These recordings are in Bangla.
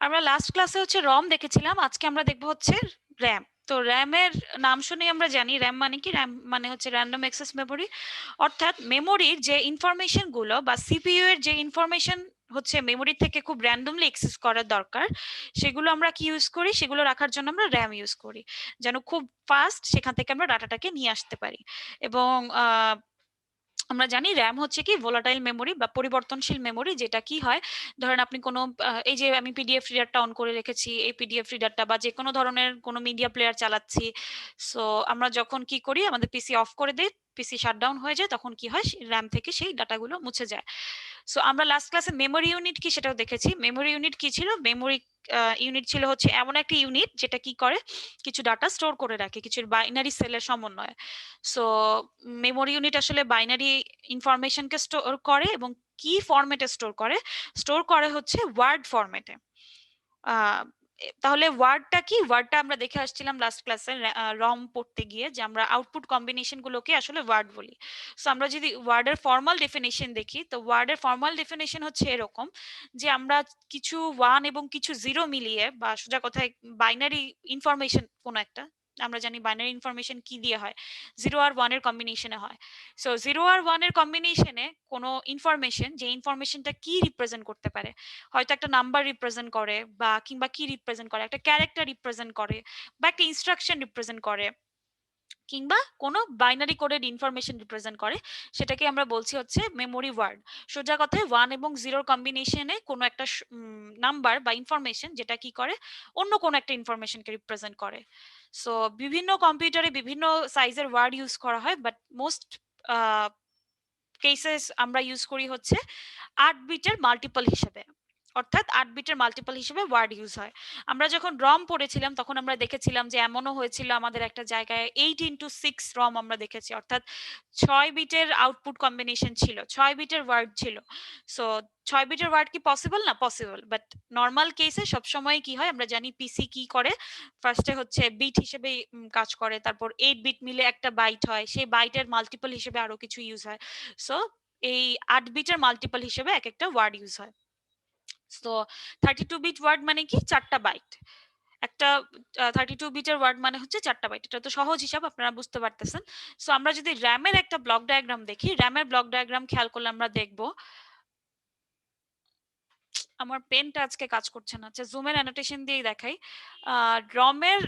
আমরা লাস্ট ক্লাসে হচ্ছে রম দেখেছিলাম, আজকে আমরা দেখবো হচ্ছে র্যাম। তো র্যামের নাম শুনে আমরা জানি র্যাম মানে কি, র্যাম মানে হচ্ছে র্যান্ডম অ্যাক্সেস মেমোরি। অর্থাৎ মেমোরির যে ইনফরমেশন গুলো বা সিপিইউ এর যে ইনফরমেশন হচ্ছে মেমোরি থেকে খুব র্যান্ডমলি অ্যাক্সেস করার দরকার, সেগুলো আমরা কি ইউজ করি, সেগুলো রাখার জন্য আমরা র্যাম ইউজ করি, যেন খুব ফাস্ট সেখান থেকে আমরা ডাটাটাকে নিয়ে আসতে পারি। এবং আমরা জানি র্যাম হচ্ছে কি ভোলাটাইল মেমোরি বা পরিবর্তনশীল মেমোরি। যেটা কি হয়, ধরেন আপনি কোনো এই যে আমি পিডিএফ রিডারটা অন করে রেখেছি, এই পিডিএফ রিডারটা বা যে কোনো ধরনের কোনো মিডিয়া প্লেয়ার চালাচ্ছি। সো আমরা যখন কি করি, আমাদের পিসি অফ করে দিই, পিসি শাটডাউন হয়ে যায়, তখন কি হয়, র্যাম থেকে সেই ডাটাগুলো মুছে যায়। সো আমরা লাস্ট ক্লাসে মেমোরি ইউনিট কি সেটাও দেখেছি। মেমোরি ইউনিট কি ছিল, মেমোরি ইউনিট ছিল হচ্ছে এমন একটা ইউনিট যেটা কি করে, কিছু ডাটা স্টোর করে রাখে, কিছু বাইনারি সেলের সমন্বয়ে। সো মেমোরি ইউনিট আসলে বাইনারি ইনফরমেশনকে স্টোর করে এবং কি ফরম্যাটে স্টোর করে হচ্ছে ওয়ার্ড ফরম্যাটে। তাহলে ওয়ার্ডটা কি, ওয়ার্ডটা আমরা দেখে আসছিলাম লাস্ট ক্লাসে রম পড়তে গিয়ে, যে আমরা আউটপুট কম্বিনেশন গুলোকে আসলে ওয়ার্ড বলি। সো আমরা যদি ওয়ার্ডের ফর্মাল ডেফিনেশন দেখি, তো ওয়ার্ডের ফর্মাল ডেফিনেশন হচ্ছে এরকম, যে আমরা কিছু ওয়ান এবং কিছু জিরো মিলিয়ে, বা সোজা কথায় বাইনারি ইনফরমেশন কোন একটা, আমরা জানি বাইনারি ইনফরমেশন কি দিয়ে হয়, জিরো আর ওয়ান এর কম্বিনেশনে হয়। সো জিরো আর ওয়ান এর কম্বিনেশনে কোনো ইনফরমেশন, যে ইনফরমেশনটা কি রিপ্রেজেন্ট করতে পারে, হয়তো একটা নাম্বার রিপ্রেজেন্ট করে, বা কিংবা কি রিপ্রেজেন্ট করে, একটা ক্যারেক্টার রিপ্রেজেন্ট করে, বা একটা ইনস্ট্রাকশন রিপ্রেজেন্ট করে, কিংবা কোনো বাইনারি কোডেড ইনফরমেশন রিপ্রেজেন্ট করে, সেটাকে আমরা বলছি হচ্ছে মেমোরি ওয়ার্ড। সোজা কথায় ওয়ান এবং জিরোর কম্বিনেশনে কোনো একটা নাম্বার বা ইনফরমেশন যেটা কি করে, অন্য কোনো একটা ইনফরমেশনকে রিপ্রেজেন্ট করে। সো বিভিন্ন কম্পিউটারে বিভিন্ন সাইজের ওয়ার্ড ইউজ করা হয়, বাট মোস্ট কেসেস আমরা ইউজ করি হচ্ছে 8 বিটের মাল্টিপল হিসেবে। অর্থাৎ 8 বিটের মাল্টিপল হিসেবে ওয়ার্ড ইউজ হয়। আমরা যখন রম পড়েছিলাম তখন আমরা দেখেছিলাম যে এমনও হয়েছিল, আমাদের একটা জায়গায় 8x6 রম আমরা দেখেছি, অর্থাৎ 6 বিটের আউটপুট কম্বিনেশন ছিল, 6 বিটের ওয়ার্ড ছিল। সো 6 বিটের ওয়ার্ড কি পসিবল? না, পসিবল, বাট নর্মাল কেসে সবসময় কি হয়, আমরা জানি পিসি কি করে, ফার্স্টে হচ্ছে বিট হিসেবে কাজ করে, তারপর 8 বিট মিলে একটা বাইট হয়, সেই বাইটের মাল্টিপল হিসেবে আরো কিছু ইউজ হয়। সো এই 8 বিটের মাল্টিপল হিসেবে এক একটা ওয়ার্ড ইউজ হয়। সো 32 বিট ওয়ার্ড মানে কি, 4টা বাইট। একটা 32 বিটের ওয়ার্ড মানে হচ্ছে 4টা বাইট। এটা তো সহজ হিসাব, আপনারা বুঝতে পারতেছেন। সো আমরা যদি র্যামের একটা ব্লক ডায়াগ্রাম দেখি, র্যামের ব্লক ডায়াগ্রাম খেয়াল করলে আমরা দেখব, আমার পেনটা আজকে কাজ করছে না, আচ্ছা জুমের অ্যানোটেশন দিয়েই দেখাই। রমের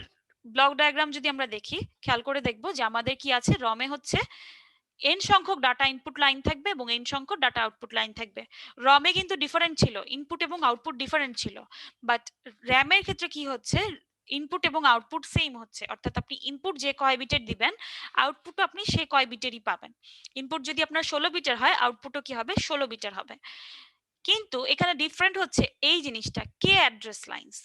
ব্লক ডায়াগ্রাম যদি আমরা দেখি, খেয়াল করে দেখব যে আমাদের কি আছে, রমে হচ্ছে এন সংখ্যক ডাটা ইনপুট লাইন থাকবে এবং এন সংখ্যক ডাটা আউটপুট লাইন থাকবে। রমে কিন্তু ডিফারেন্ট ছিল, ইনপুট এবং আউটপুট ডিফারেন্ট ছিল, বাট র্যামের ক্ষেত্রে কি হচ্ছে, ইনপুট এবং আউটপুট সেম হচ্ছে। অর্থাৎ আপনি ইনপুট যে কয় বিটের দিবেন, আউটপুট আপনি সে কয় বিটেরই পাবেন। ইনপুট যদি আপনার 16 বিটের হয়, আউটপুটও কি হবে, 16 বিটের হবে। কিন্তু এখানে ডিফারেন্ট হচ্ছে এই জিনিসটা, কে অ্যাড্রেস লাইনস।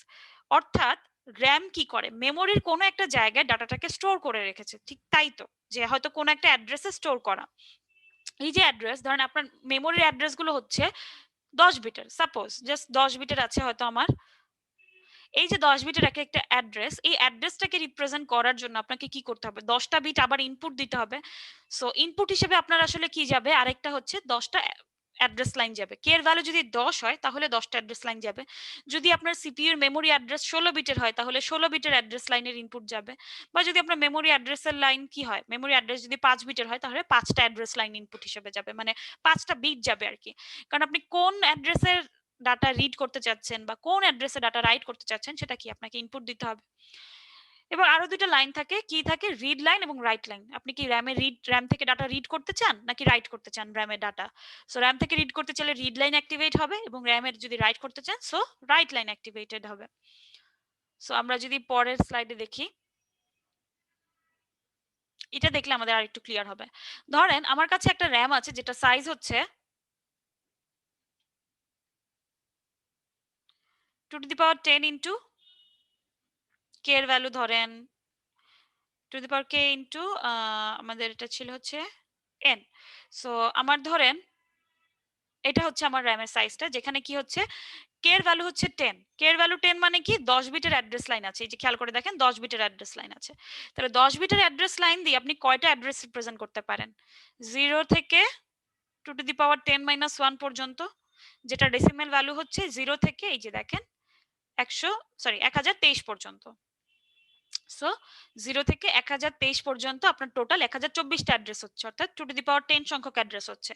অর্থাৎ র্যাম কি করে, মেমোরির কোনো একটা জায়গায় ডাটাটাকে স্টোর করে রেখেছে, ঠিক তাই তো, যে হয়তো কোনো একটা অ্যাড্রেসে স্টোর করা। এই যে অ্যাড্রেস, ধরেন আপনার মেমোরির অ্যাড্রেস গুলো হচ্ছে 10 বিটের, সাপোজ জাস্ট 10 বিটের আছে হয়তো আমার। এই যে 10 বিটের এক একটা অ্যাড্রেস, এই অ্যাড্রেসটাকে রিপ্রেজেন্ট করার জন্য আপনাকে কি করতে হবে, 10টা বিট আবার ইনপুট দিতে হবে। সো ইনপুট হিসেবে আপনার আসলে কি যাবে, আরেকটা হচ্ছে 10টা অ্যাড্রেস লাইন যাবে। কে এর ভ্যালু যদি 10 হয় তাহলে 10টা অ্যাড্রেস লাইন যাবে। যদি আপনার সিপিইউ এর মেমোরি অ্যাড্রেস 16 বিটের হয় তাহলে 16 বিটের অ্যাড্রেস লাইনের ইনপুট যাবে। বা যদি আপনার মেমোরি অ্যাড্রেসের লাইন কি হয়, মেমোরি অ্যাড্রেস যদি 5 বিটের হয় তাহলে 5টা অ্যাড্রেস লাইন ইনপুট হিসেবে যাবে, মানে 5টা বিট যাবে আর কি। কারণ আপনি কোন অ্যাড্রেসের ডাটা রিড করতে চাচ্ছেন বা কোন অ্যাড্রেসে ডাটা রাইট করতে চাচ্ছেন, সেটা কি আপনাকে ইনপুট দিতে হবে। এবার আরো দুইটা লাইন থাকে, কি থাকে, রিড লাইন এবং রাইট লাইন। আপনি কি র্যাম থেকে ডাটা রিড করতে চান নাকি রাইট করতে চান র্যামের ডাটা। সো র্যাম থেকে রিড করতে চাইলে রিড লাইন অ্যাক্টিভেট হবে, এবং র্যামের যদি রাইট করতে চান সো রাইট লাইন অ্যাক্টিভেটেড হবে। সো আমরা যদি পরের স্লাইডে দেখি, এটা দেখলে আমাদের আর একটু ক্লিয়ার হবে। ধরেন আমার কাছে একটা র্যাম আছে যেটা সাইজ হচ্ছে 2 to the power 10 into k এর ভ্যালু ধরেন 2 to the power k into আমাদের এটা ছিল হচ্ছে n। সো আমার ধরেন এটা হচ্ছে আমার র্যামের সাইজটা, যেখানে কি হচ্ছে, কে এর ভ্যালু হচ্ছে 10। কে এর ভ্যালু 10 মানে কি, 10 বিটের অ্যাড্রেস লাইন আছে, এই যে খেয়াল করে দেখেন 10 বিটের অ্যাড্রেস লাইন আছে। তাহলে 10 বিটের অ্যাড্রেস লাইন দিয়ে আপনি কয়টা অ্যাড্রেস রিপ্রেজেন্ট করতে পারেন, 0 থেকে 2 to the power 10 - 1 পর্যন্ত, যেটা ডেসিমেল ভ্যালু হচ্ছে 0 থেকে এই যে দেখেন 1023 পর্যন্ত। সো 0 থেকে 1023 পর্যন্ত আপনার টোটাল 1024টা অ্যাড্রেস হচ্ছে, অর্থাৎ 2 টু দি পাওয়ার 10 সংখ্যক অ্যাড্রেস হচ্ছে।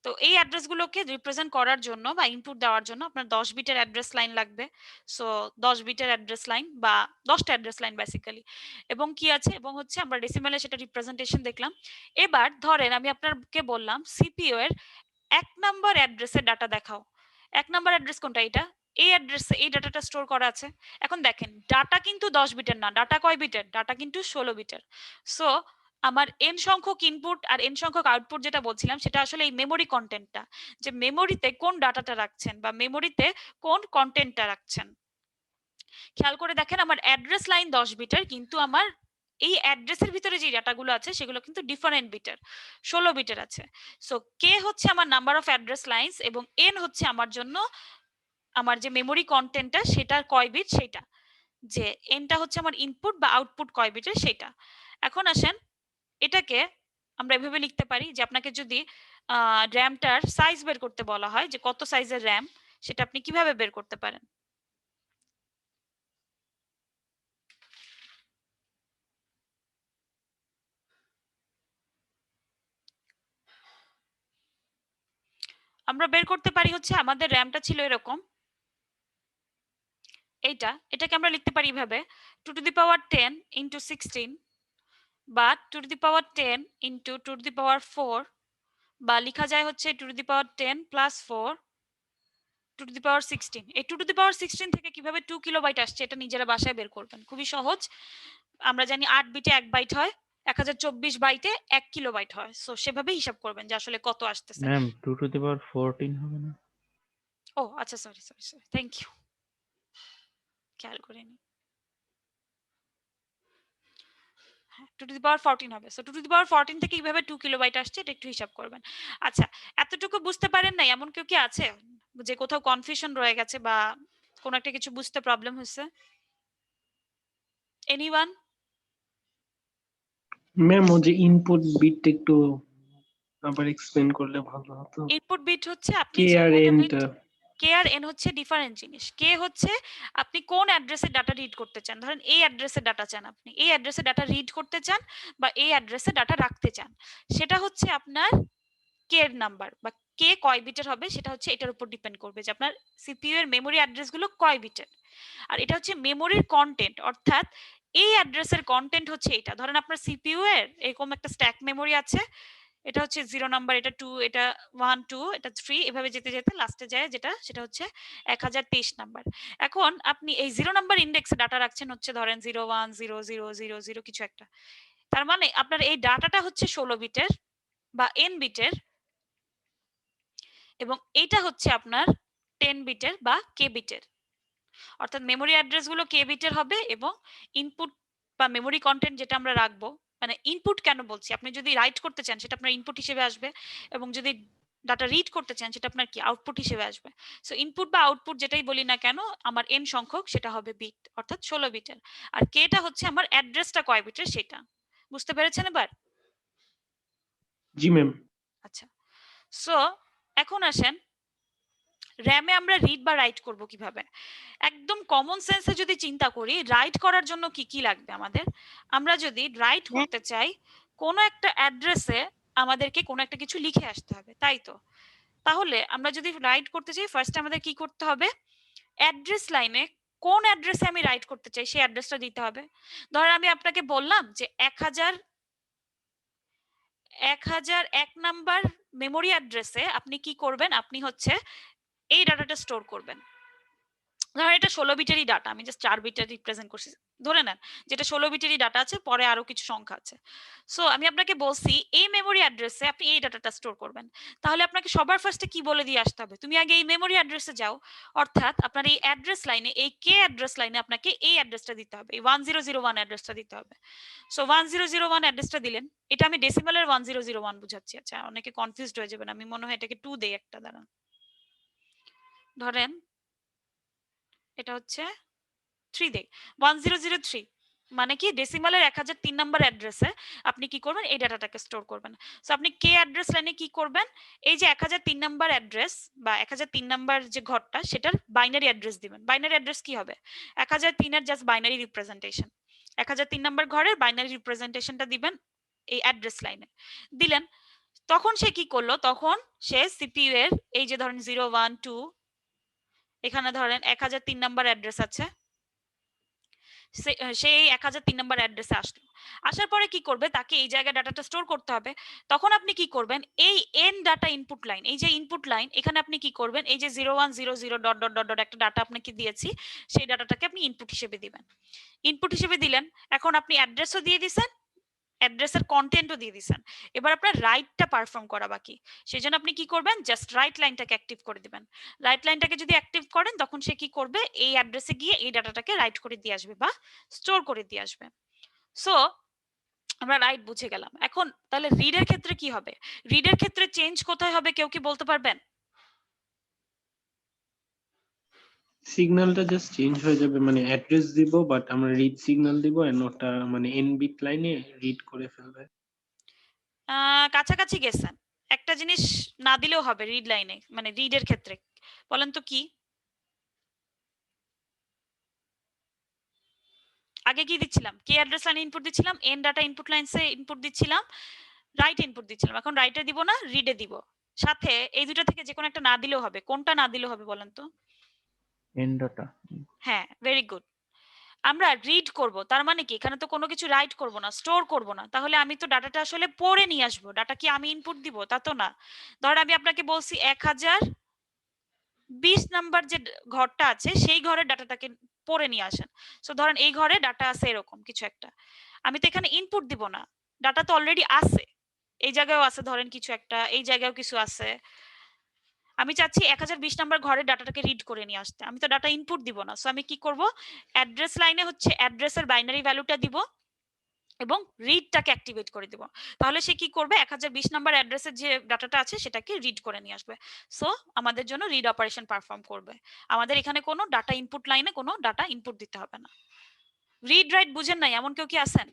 তো এই অ্যাড্রেসগুলোকে রিপ্রেজেন্ট করার জন্য বা ইনপুট দেওয়ার জন্য আপনার 10 বিটের অ্যাড্রেস লাইন লাগবে। সো 10 বিটের অ্যাড্রেস লাইন বা 10টা অ্যাড্রেস লাইন বেসিক্যালি। এবং কি আছে, এবং হচ্ছে আমরা ডেসিমেলে সেটা রিপ্রেজেন্টেশন দেখলাম। এবার ধরেন আমি আপনাকে বললাম সিপিইউ এর 1 নাম্বার অ্যাড্রেসের ডাটা দেখাও। 1 নাম্বার অ্যাড্রেস কোনটা? এটা। এই অ্যাড্রেসে এই ডাটাটা স্টোর করা আছে। এখন দেখেন ডাটা কিন্তু 10 বিটের না, ডাটা কয় বিটের? ডাটা কিন্তু 16 বিটের। সো আমার n সংখ্যক ইনপুট আর n সংখ্যক আউটপুট যেটা বলছিলাম সেটা আসলে এই মেমোরি কন্টেন্টটা, যে মেমোরিতে কোন ডাটাটা রাখছেন বা মেমোরিতে কোন কন্টেন্টটা রাখছেন। খেয়াল করে দেখেন আমার অ্যাড্রেস লাইন 10 বিটের, কিন্তু আমার এই অ্যাড্রেসের ভিতরে যে ডাটাগুলো আছে সেগুলো কিন্তু ডিফারেন্ট বিটের, 16 বিটের আছে। সো কে হচ্ছে আমার নাম্বার অফ অ্যাড্রেস লাইনস এবং এন হচ্ছে আমার জন্য আমার যে মেমোরি কন্টেন্টটা সেটার কয় বিট, সেটা যে এনটা হচ্ছে আমার ইনপুট বা আউটপুট কয় বিটের সেটা। এখন আসেন এটাকে আমরা এভাবে লিখতে পারি যে আপনাকে যদি র্যামটার সাইজ বের করতে বলা হয় যে কত সাইজের র্যাম, সেটা আপনি কিভাবে বের করতে পারেন? আমরা বের করতে পারি হচ্ছে আমাদের র্যামটা ছিল এরকম, এটাকে আমরা লিখতে পারি এভাবে 2 টু দি পাওয়ার 10 ইন্টু 16 বা 2 to the power 10 into 2 to the power 4, বা লেখা যায় হচ্ছে 2 to the power 10 plus 4 2 to the power 16। এই 2 টু দি পাওয়ার 16 থেকে কিভাবে 2 কিলোবাইট আসছে এটা নিজেরা বাসায় বের করবেন, খুবই সহজ। আমরা জানি 8 বিটে 1 বাইট হয়, 1024 বাইটে 1 কিলোবাইট হয়। সো সেভাবে হিসাব করবেন যে আসলে কত আসতেছে। ম্যাম 2 টু দি পাওয়ার 14 হবে না? ও আচ্ছা, sorry sorry sorry, thank you, খেয়াল করিনি। 2 টু দি পাওয়ার 14 হবে। সো 2 টু দি পাওয়ার 14 থেকে কিভাবে 2 কিলোবাইট আসছে এটা একটু হিসাব করবেন। আচ্ছা, এতটুকু বুঝতে পারেন নাই এমন কেউ কি আছে যে কোথাও কনফিউশন রয়ে গেছে বা কোন একটা কিছু বুঝতে প্রবলেম হচ্ছে? এনিওয়ান? ম্যাম ও যে ইনপুট বিটটা একটু আবার এক্সপ্লেন করলে ভালো হতো। ইনপুট বিট হচ্ছে আপনি কে যে আর কোনো বিট, এনটা কে আর এন হচ্ছে ডিফারেন্ট জিনিস। কে হচ্ছে আপনি কোন অ্যাড্রেসে ডাটা রিড করতে চান, ধরেন এই অ্যাড্রেসে ডাটা চান, আপনি এই অ্যাড্রেসে ডাটা রিড করতে চান বা এই অ্যাড্রেসে ডাটা রাখতে চান, সেটা হচ্ছে আপনার কে এর নাম্বার বা কে কয় বিটের হবে সেটা হচ্ছে এটার উপর ডিপেন্ড করবে যে আপনার সিপিইউ এর মেমোরি অ্যাড্রেস গুলো কয় বিটের। আর এটা হচ্ছে মেমোরির কন্টেন্ট, অর্থাৎ এই অ্যাড্রেসের কন্টেন্ট হচ্ছে এটা। ধরেন আপনার সিপিইউ এর এরকম একটা স্ট্যাক মেমোরি আছে, এটা হচ্ছে 0 নাম্বার, এটা 2, এটা 1 2, এটা 3, এভাবে যেতে যেতে লাস্টে যায় যেটা সেটা হচ্ছে 1023 নাম্বার। এখন আপনি এই 0 নাম্বার ইন্ডেক্সে ডাটা রাখছেন হচ্ছে ধরেন 010000 কিছু একটা। তার মানে আপনার এই ডাটাটা হচ্ছে 16 বিটের বা এন বিটের, এবং এইটা হচ্ছে আপনার 10 বিটের বা কে বিটের। অর্থাৎ মেমোরি অ্যাড্রেস গুলো কে বিটের হবে এবং ইনপুট বা মেমোরি কন্টেন্ট যেটা আমরা রাখবো, মানে ইনপুট কেন বলছি, আপনি যদি রাইট করতে চান সেটা আপনার ইনপুট হিসেবে আসবে, এবং যদি ডাটা রিড করতে চান সেটা আপনার কি আউটপুট হিসেবে আসবে। সো ইনপুট বা আউটপুট যেটাই বলি না কেন আমার এন সংখ্যক সেটা হবে বিট, অর্থাৎ 16 বিটের। আর কেটা হচ্ছে আমার অ্যাড্রেসটা কয় বিটের সেটা। বুঝতে পেরেছেন এবার? জি ম্যাম। আচ্ছা, সো এখন আসেন র্যামে আমরা রিড বা রাইট করব কিভাবে। একদম কমন সেন্সে যদি চিন্তা করি রাইট করার জন্য কি কি লাগবে আমাদের, আমরা যদি রাইট করতে চাই কোনো একটা অ্যাড্রেসে আমাদেরকে কোনো একটা কিছু লিখে আসতে হবে, তাই তো? তাহলে আমরা যদি রাইট করতে চাই ফার্স্ট আমাদের কি করতে হবে, অ্যাড্রেস লাইনে কোন অ্যাড্রেসে আমি রাইট করতে চাই সেই অ্যাড্রেসটা দিতে হবে। ধরেন আমি আপনাকে বললাম যে 1001 নাম্বার মেমোরি অ্যাড্রেসে আপনি কি করবেন, আপনি হচ্ছে এই ডাটাটা স্টোর করবেন। ধরেন এটা 16 বিটেরই ডাটা, আমি জাস্ট 4 বিটের রিপ্রেজেন্ট করছি, ধরে নেন যেটা 16 বিটেরই ডাটা আছে, পরে আরো কিছু সংখ্যা আছে। সো আমি আপনাকে বলছি এই মেমোরি অ্যাড্রেসে আপনি এই ডাটাটা স্টোর করবেন। তাহলে আপনাকে সবার ফার্স্টে কি বলে দিয়ে আসতে হবে, তুমি আগে এই মেমোরি অ্যাড্রেসে যাও, অর্থাৎ আপনার এই অ্যাড্রেস লাইনে, এই কে অ্যাড্রেস লাইনে আপনাকে এই অ্যাড্রেসটা দিতে হবে, এই 1001 অ্যাড্রেসটা দিতে হবে। সো 1001 অ্যাড্রেসটা দিলেন, এটা আমি ডেসিমালের 1001 বুঝাচ্ছি। আচ্ছা, অনেকে কনফিউজড হয়ে যাবেন, আমি মনে হয় এটাকে 2 দেই একটা, দাঁড়ান। ধরেন এটা হচ্ছে 3 দেই, 1003, মানে কি ডেসিমালের 1003 নাম্বার অ্যাড্রেসে আপনি কি করবেন, এই ডাটাটাকে স্টোর করবেন। সো আপনি কে অ্যাড্রেস লাইনে কি করবেন, এই যে 1003 নাম্বার অ্যাড্রেস বা 1003 নাম্বার যে ঘরটা সেটার বাইনারি অ্যাড্রেস দিবেন। বাইনারি অ্যাড্রেস কি হবে, 1003 এর জাস্ট বাইনারি রিপ্রেজেন্টেশন, 1003 নাম্বার ঘরের বাইনারি রিপ্রেজেন্টেশনটা দিবেন এই অ্যাড্রেস লাইনে দিলেন। তখন সে কি করলো, তখন সে সিপিইউ এর এই যে ধরেন 012 এখানে ধরেন 1003 নাম্বার অ্যাড্রেস আছে, সেই 1003 নাম্বার অ্যাড্রেসে আসলো। আসার পরে কি করবে, তাকে এই জায়গায় ডাটাটা স্টোর করতে হবে। তখন আপনি কি করবেন, এই এন ডাটা ইনপুট লাইন, এই যে ইনপুট লাইন এখানে আপনি কি করবেন, এই যে 0100 ডট ডট ডট ডট একটা ডাটা আপনাকে দিয়েছি, সেই ডাটাটাকে আপনি ইনপুট হিসেবে দিবেন। ইনপুট হিসেবে দিলেন, এখন আপনি অ্যাড্রেসও দিয়ে দিছেন, অ্যাড্রেসের কন্টেন্টও দিয়ে দিছেন। এবার আপনার রাইটটা পারফর্ম করা বাকি, সেজন্য আপনি কি করবেন, জাস্ট রাইট লাইনটাকে অ্যাক্টিভ করে দিবেন। রাইট লাইনটাকে যদি অ্যাক্টিভ করেন তখন সে কি করবে, এই অ্যাড্রেসে গিয়ে এই ডাটাটাকে রাইট করে দিয়ে আসবে বা স্টোর করে দিয়ে আসবে। সো আমরা রাইট বুঝে গেলাম। এখন তাহলে রিডের ক্ষেত্রে কি হবে, রিডের ক্ষেত্রে চেঞ্জ কোথায় হবে কেউ কি বলতে পারবেন? সিগন্যালটা জাস্ট চেঞ্জ হয়ে যাবে, মানে অ্যাড্রেস দিব বাট আমরা রিড সিগন্যাল দিব এন্ড ওটা মানে এন বিট লাইনে রিড করে ফেলবে। কাছাকাছি গেছেন, একটা জিনিস না দিলেও হবে রিড লাইনে, মানে রিডের ক্ষেত্রে বলেন তো কি। আগে কি দিচ্ছিলাম, কে অ্যাড্রেস লাইনে ইনপুট দিচ্ছিলাম, এন ডাটা ইনপুট লাইনসে ইনপুট দিচ্ছিলাম, রাইট ইনপুট দিচ্ছিলাম। এখন রাইটে দিব না, রিডে দিব। সাথে এই দুটো থেকে যে কোনো একটা না দিলেও হবে, কোনটা না দিলেও হবে বলেন তো? And data. হ্যাঁ, ভেরি গুড। আমরা রিড করব, তার মানে কি এখানে তো কোনো কিছু রাইট করব না, স্টোর করব না, তাহলে আমি তো ডাটাটা আসলে পড়ে নিয়ে আসবো। ডাটা কি আমি ইনপুট দিব তা তো না। ধর আমি আপনাকে বলছি 1020 নাম্বার যে ঘরটা আছে সেই ঘরের ডাটাটাকে পড়ে নিয়ে আসেন। সো ধরেন এই ঘরে ডাটা আছে এরকম কিছু একটা, আমি তো এখানে ইনপুট দিব না, ডাটা তো অলরেডি আছে, এই জায়গায়ও আছে ধরেন কিছু একটা, এই জায়গায়ও কিছু আছে। আমি চাচ্ছি 1020 নাম্বার ঘরের ডাটাটাকে রিড করে নিয়ে আসতে, আমি তো ডাটা ইনপুট দিব না। সো আমি কি করব, অ্যাড্রেস লাইনে হচ্ছে অ্যাড্রেসের বাইনারি ভ্যালুটা দিব এবং রিডটাকে অ্যাক্টিভেট করে দিব। তাহলে সে কি করবে, 1020 নাম্বার অ্যাড্রেসের যে ডাটাটা আছে সেটাকে রিড করে নিয়ে আসবে। সো আমাদের জন্য রিড অপারেশন পারফর্ম করবে, আমাদের এখানে কোনো ডাটা ইনপুট লাইনে কোনো ডাটা ইনপুট দিতে হবে না। রিড রাইট বুঝেন নাই এমন কেউ কি আছেন?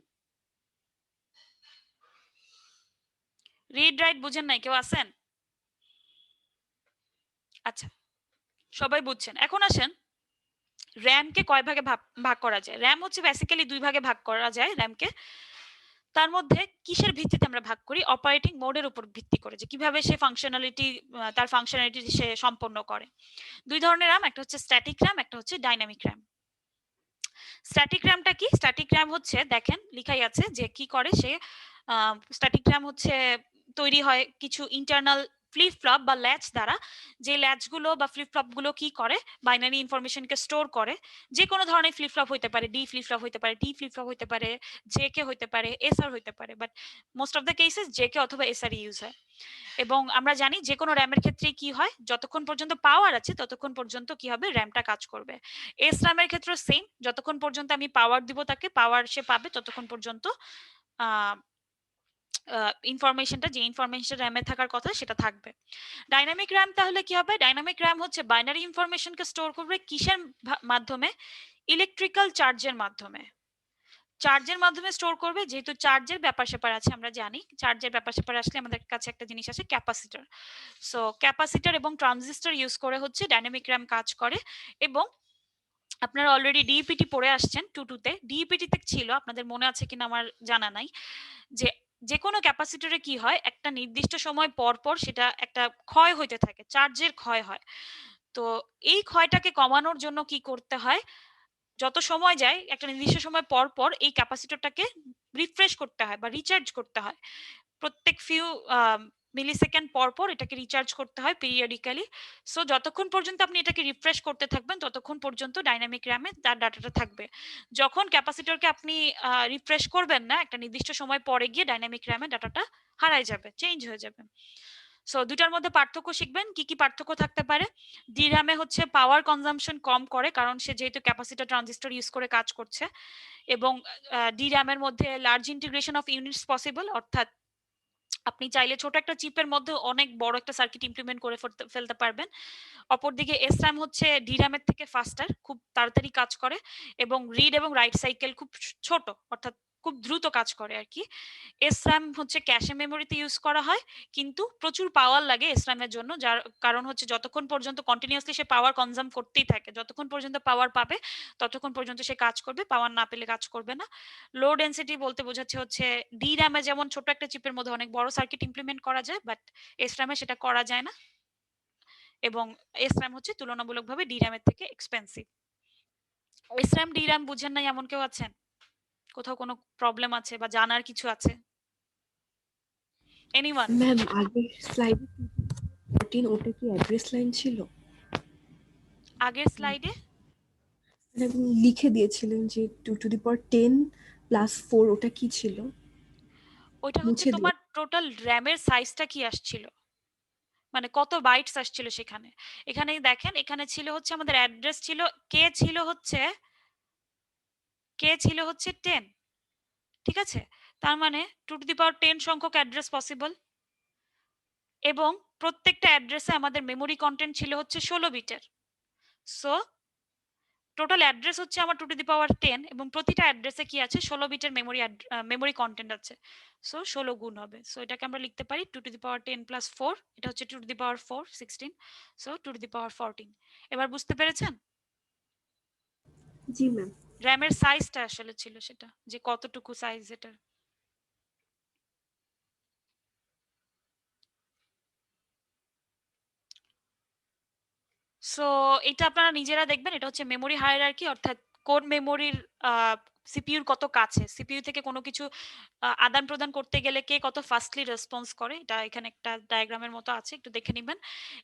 রিড রাইট বুঝেন নাই কেউ আছেন? আচ্ছা, সবাই বুঝছেন। এখন আসেন র্যামকে কয় ভাগে ভাগ করা যায়। র্যাম হচ্ছে বেসিক্যালি দুই ভাগে ভাগ করা যায় র্যামকে। তার মধ্যে কিসের ভিত্তিতে আমরা ভাগ করি, অপারেটিং মোডের উপর ভিত্তি করে, যে কিভাবে সে তার ফাংশনালিটি সে সম্পন্ন করে। দুই ধরনের র্যাম, একটা হচ্ছে স্ট্যাটিক র্যাম, একটা হচ্ছে ডাইনামিক র্যাম। স্ট্যাটিক র্যামটা কি, স্ট্যাটিক র্যাম হচ্ছে দেখেন লিখাই আছে যে কি করে সে, স্ট্যাটিক র্যাম হচ্ছে তৈরি হয় কিছু ইন্টারনাল ফ্লিপ ফ্লপ বা ল্যাচ দ্বারা। যে ল্যাচ গুলো বা ফ্লিপ ফ্লপ গুলো কি করে, বাইনারি ইনফরমেশনকে স্টোর করে। যে কোনো ধরনের ফ্লিপ ফ্লপ হইতে পারে, ডি ফ্লিপ ফ্লপ হইতে পারে, টি ফ্লিপ ফ্লপ হইতে পারে, জে কে হইতে পারে, এসআর হইতে পারে, but most of the cases J K অথবা এসআর ইউজ হয়। এবং আমরা জানি যে কোনো র্যামের ক্ষেত্রে কি হয়, যতক্ষণ পর্যন্ত পাওয়ার আছে ততক্ষণ পর্যন্ত কি হবে, র্যামটা কাজ করবে। এস র্যামের ক্ষেত্রে সেম, যতক্ষণ পর্যন্ত আমি পাওয়ার দিব তাকে, পাওয়ার সে পাবে ততক্ষণ পর্যন্ত ইনফরমেশনটা, যে ইনফরমেশন র্যামে থাকার কথা সেটা থাকবে। ডাইনামিক র্যাম তাহলে কি হবে, ডাইনামিক র্যাম হচ্ছে বাইনারি ইনফরমেশনকে স্টোর করবে কিসের মাধ্যমে, ইলেকট্রিক্যাল চার্জের মাধ্যমে। চার্জের মাধ্যমে স্টোর করবে, যেহেতু চার্জের ব্যাপার স্যাপার আছে, আমরা জানি চার্জের ব্যাপার স্যাপার আসলে আমাদের কাছে একটা জিনিস আছে ক্যাপাসিটর। সো ক্যাপাসিটর এবং ট্রানজিস্টর ইউজ করে হচ্ছে ডাইনামিক র্যাম কাজ করে। এবং আপনারা অলরেডি ডিইপিটি পড়ে আসছেন 2 তে, ডিইপিটি তে ছিল, আপনাদের মনে আছে কিনা আমার জানা নাই, যে যে কোনো ক্যাপাসিটরে কি হয়, একটা নির্দিষ্ট সময় পর পর সেটা একটা ক্ষয় হইতে থাকে, চার্জের ক্ষয় হয়। তো এই ক্ষয়টাকে কমানোর জন্য কি করতে হয়, যত সময় যায় একটা নির্দিষ্ট সময় পর পর এই ক্যাপাসিটরটাকে রিফ্রেশ করতে হয় বা রিচার্জ করতে হয়। প্রত্যেক ফিউ মিলিসেকেন্ড পর পর এটাকে রিচার্জ করতে হয় পিরিয়ডিক্যালি। সো যতক্ষণ পর্যন্ত আপনি এটাকে রিফ্রেশ করতে থাকবেন ততক্ষণ পর্যন্ত ডাইনামিক র্যামে তার ডাটাটা থাকবে। যখন ক্যাপাসিটরকে আপনি রিফ্রেশ করবেন না, একটা নির্দিষ্ট সময় পরে গিয়ে ডাইনামিক র্যামে ডাটাটা হারায় যাবে, চেঞ্জ হয়ে যাবে। সো দুটার মধ্যে পার্থক্য শিখবেন, কি কি পার্থক্য থাকতে পারে। ডিরামে হচ্ছে পাওয়ার কনজাম্পশন কম করে, কারণ সে যেহেতু ক্যাপাসিটর ট্রানজিস্টর ইউজ করে কাজ করছে। এবং ডিরামের মধ্যে large integration of units possible, অর্থাৎ আপনি চাইলে ছোট একটা চিপের মধ্যে অনেক বড় একটা সার্কিট ইমপ্লিমেন্ট করে ফেলতে পারবেন। অপরদিকে SRAM হচ্ছে DRAM এর থেকে ফাস্টার, খুব তাড়াতাড়ি কাজ করে এবং রিড এবং রাইট সাইকেল খুব ছোট, অর্থাৎ খুব দ্রুত কাজ করে আর কি। SRAM হচ্ছে ক্যাশে মেমোরিতে ইউজ করা হয়, কিন্তু প্রচুর পাওয়ার লাগে SRAM এর জন্য, যার কারণ হচ্ছে যতক্ষণ পর্যন্ত কন্টিনিউয়াসলি সে পাওয়ার কনজাম করতেই থাকে, যতক্ষণ পর্যন্ত পাওয়ার পাবে ততক্ষণ পর্যন্ত সে কাজ করবে, পাওয়ার না পেলে কাজ করবে না। লো ডেনসিটি বলতে বোঝাচ্ছে হচ্ছে DRAM এ যেমন ছোট একটা চিপের মধ্যে অনেক বড় সার্কিট ইমপ্লিমেন্ট করা যায়, বাট SRAM এ সেটা করা যায় না, এবং SRAM হচ্ছে তুলনামূলকভাবে DRAM এর থেকে এক্সপেন্সিভ। SRAM DRAM বুঝেন নাই এমন কেউ আছেন? কোথাও কোনো প্রবলেম আছে বা জানার কিছু আছে? এনিওয়ান? ম্যাম আগের স্লাইডে 14 ওটা কি অ্যাড্রেস লাইন ছিল? আগের স্লাইডে মানে আপনি লিখে দিয়েছিলেন যে 2 টু দি পাওয়ার 10 প্লাস 4 ওটা কি ছিল? ওইটা হচ্ছে মুছে তোমার টোটাল র্যামের সাইজটা কি আসছিল, মানে কত বাইটস আসছিল সেখানে। এখানে দেখেন, এখানে ছিল হচ্ছে আমাদের অ্যাড্রেস ছিল, কে ছিল হচ্ছে 10, ঠিক আছে? তার মানে 2 টু দি পাওয়ার 10 সংখ্যক অ্যাড্রেস পসিবল, এবং প্রত্যেকটা অ্যাড্রেসে আমাদের মেমোরি কন্টেন্ট ছিল হচ্ছে 16 বিটের। সো টোটাল অ্যাড্রেস হচ্ছে আমার 2 টু দি পাওয়ার 10, এবং প্রতিটা অ্যাড্রেসে কি আছে, 16 বিটের মেমোরি কন্টেন্ট আছে। সো 16 গুণ হবে। সো এটাকে আমরা লিখতে পারি 2 টু দি পাওয়ার 10 প্লাস 4, এটা হচ্ছে 2 to the power 4 16, so 2 to the power 14। এবার বুঝতে পেরেছেন জি ম্যাম। র্যামের সাইজটা আসলে ছিল সেটা, যে কতটুকু সাইজ এটার। সো এটা আপনারা নিজেরা দেখবেন, এটা হচ্ছে মেমোরি হায়ারার্কি, অর্থাৎ কোন মেমোরির সিপিইউর কত কাছে, সিপিইউ থেকে কোনো কিছু আদান প্রদান করতে গেলে কে কত ফাস্টলি রেসপন্স করে, এটা এখানে একটা ডায়াগ্রামের মতো আছে, একটু দেখে নেবেন।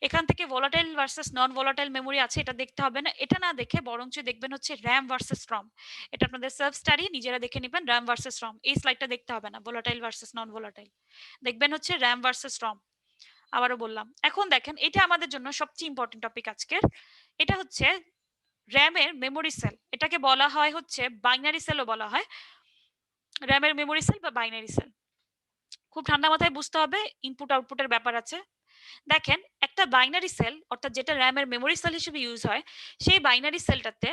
এখান থেকে volatile versus non volatile memory আছে, এটা দেখতে হবে না, এটা না দেখে বরঞ্চ দেখবেন হচ্ছে র্যাম ভার্সেস রম। এটা আপনাদের সেলফ স্টাডি, নিজেরা দেখে নেবেন র্যাম ভার্সেস রম। এই স্লাইডটা দেখতে হবে না ভোলাটাইল ভার্সেস নন ভোলাটাইল, দেখবেন হচ্ছে র্যাম ভার্সেস রম। আবারও বললাম, এখন দেখেন এটা আমাদের জন্য সবচেয়ে ইম্পর্টেন্ট টপিক আজকের। এটা হচ্ছে র্যামের মেমোরি সেল, এটাকে বলা হয় হচ্ছে বাইনারি সেলও বলা হয়, র্যামের মেমোরি সেল বা বাইনারি সেল। খুব ঠান্ডা মাথায় বুঝতে হবে, ইনপুট আউটপুটের ব্যাপার আছে। দেখেন, একটা বাইনারি সেল, অর্থাৎ যেটা র্যামের মেমোরি সেল হিসেবে ইউজ হয়, সেই বাইনারি সেলটাতে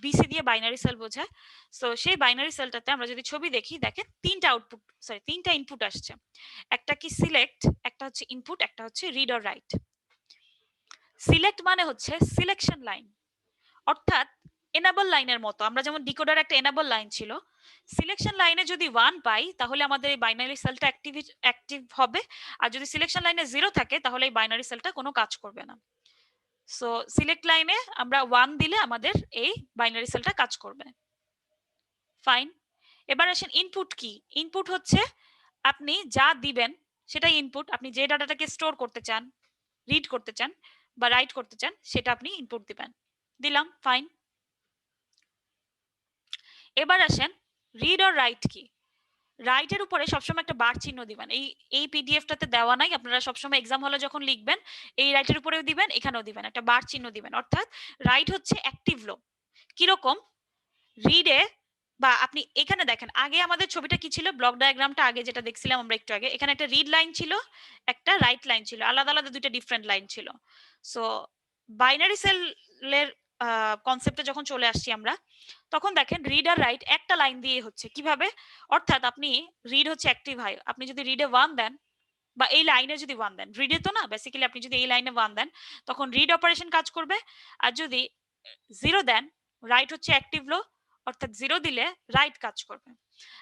বিসি দিয়ে বাইনারি সেল বোঝায়। সো সেই বাইনারি সেলটাতে আমরা যদি ছবি দেখি, দেখেন তিনটা ইনপুট আসছে, একটা কি সিলেক্ট, একটা হচ্ছে ইনপুট, একটা হচ্ছে রিড অর রাইট। সিলেক্ট মানে হচ্ছে সিলেকশন লাইন, অর্থাৎ এনাবল লাইনের মতো, আমরা যেমন ডিকোডার একটা এনাবল লাইন ছিল, সিলেকশন লাইনে যদি 1 পাই তাহলে আমাদের এই বাইনারি সেলটা অ্যাক্টিভ হবে, আর যদি সিলেকশন লাইনে 0 থাকে তাহলে এই বাইনারি সেলটা কোনো কাজ করবে না। সো সিলেক্ট লাইনে আমরা 1 দিলে আমাদের এই বাইনারি সেলটা কাজ করবে। ফাইন। এবার আসেন ইনপুট কি। ইনপুট হচ্ছে আপনি যা দিবেন সেটাই ইনপুট, আপনি যে ডাটাটাকে স্টোর করতে চান, রিড করতে চান বা রাইট করতে চান, সেটা আপনি ইনপুট দিবেন। দিলাম, ফাইন। এবার আসেন রিড অর রাইট কি। রাইটের উপরে সবসময় একটা বার চিহ্ন দিবেন, এই পিডিএফটাতে দেওয়া নাই, আপনারা সবসময় এক্সাম হলে যখন লিখবেন এই রাইটের উপরেও দিবেন, এখানেও দিবেন, একটা বার চিহ্ন দিবেন। অর্থাৎ রাইট হচ্ছে অ্যাক্টিভ লো। কিরকম, রিডে বা আপনি এখানে দেখেন, আগে আমাদের ছবিটা কি ছিল, ব্লক ডায়াগ্রামটা আগে যেটা দেখছিলাম আমরা একটু আগে, এখানে একটা রিড লাইন ছিল, একটা রাইট লাইন ছিল, আলাদা আলাদা দুইটা ডিফারেন্ট লাইন ছিল। সো বাইনারি সেলের কনসেপ্টে যখন চলে আসছি আমরা, তখন দেখেন রিড আর রাইট একটা লাইন দিয়ে হচ্ছে, কিভাবে, অর্থাৎ আপনি রিড হচ্ছে অ্যাক্টিভ হয়, আপনি যদি রিডে 1 দেন বা এই লাইনে যদি 1 দেন, রিডে তো না, বেসিক্যালি আপনি যদি এই লাইনে 1 দেন তখন রিড অপারেশন কাজ করবে, আর যদি 0 দেন, রাইট হচ্ছে অ্যাক্টিভ লো, অর্থাৎ 0 দিলে রাইট কাজ করবে।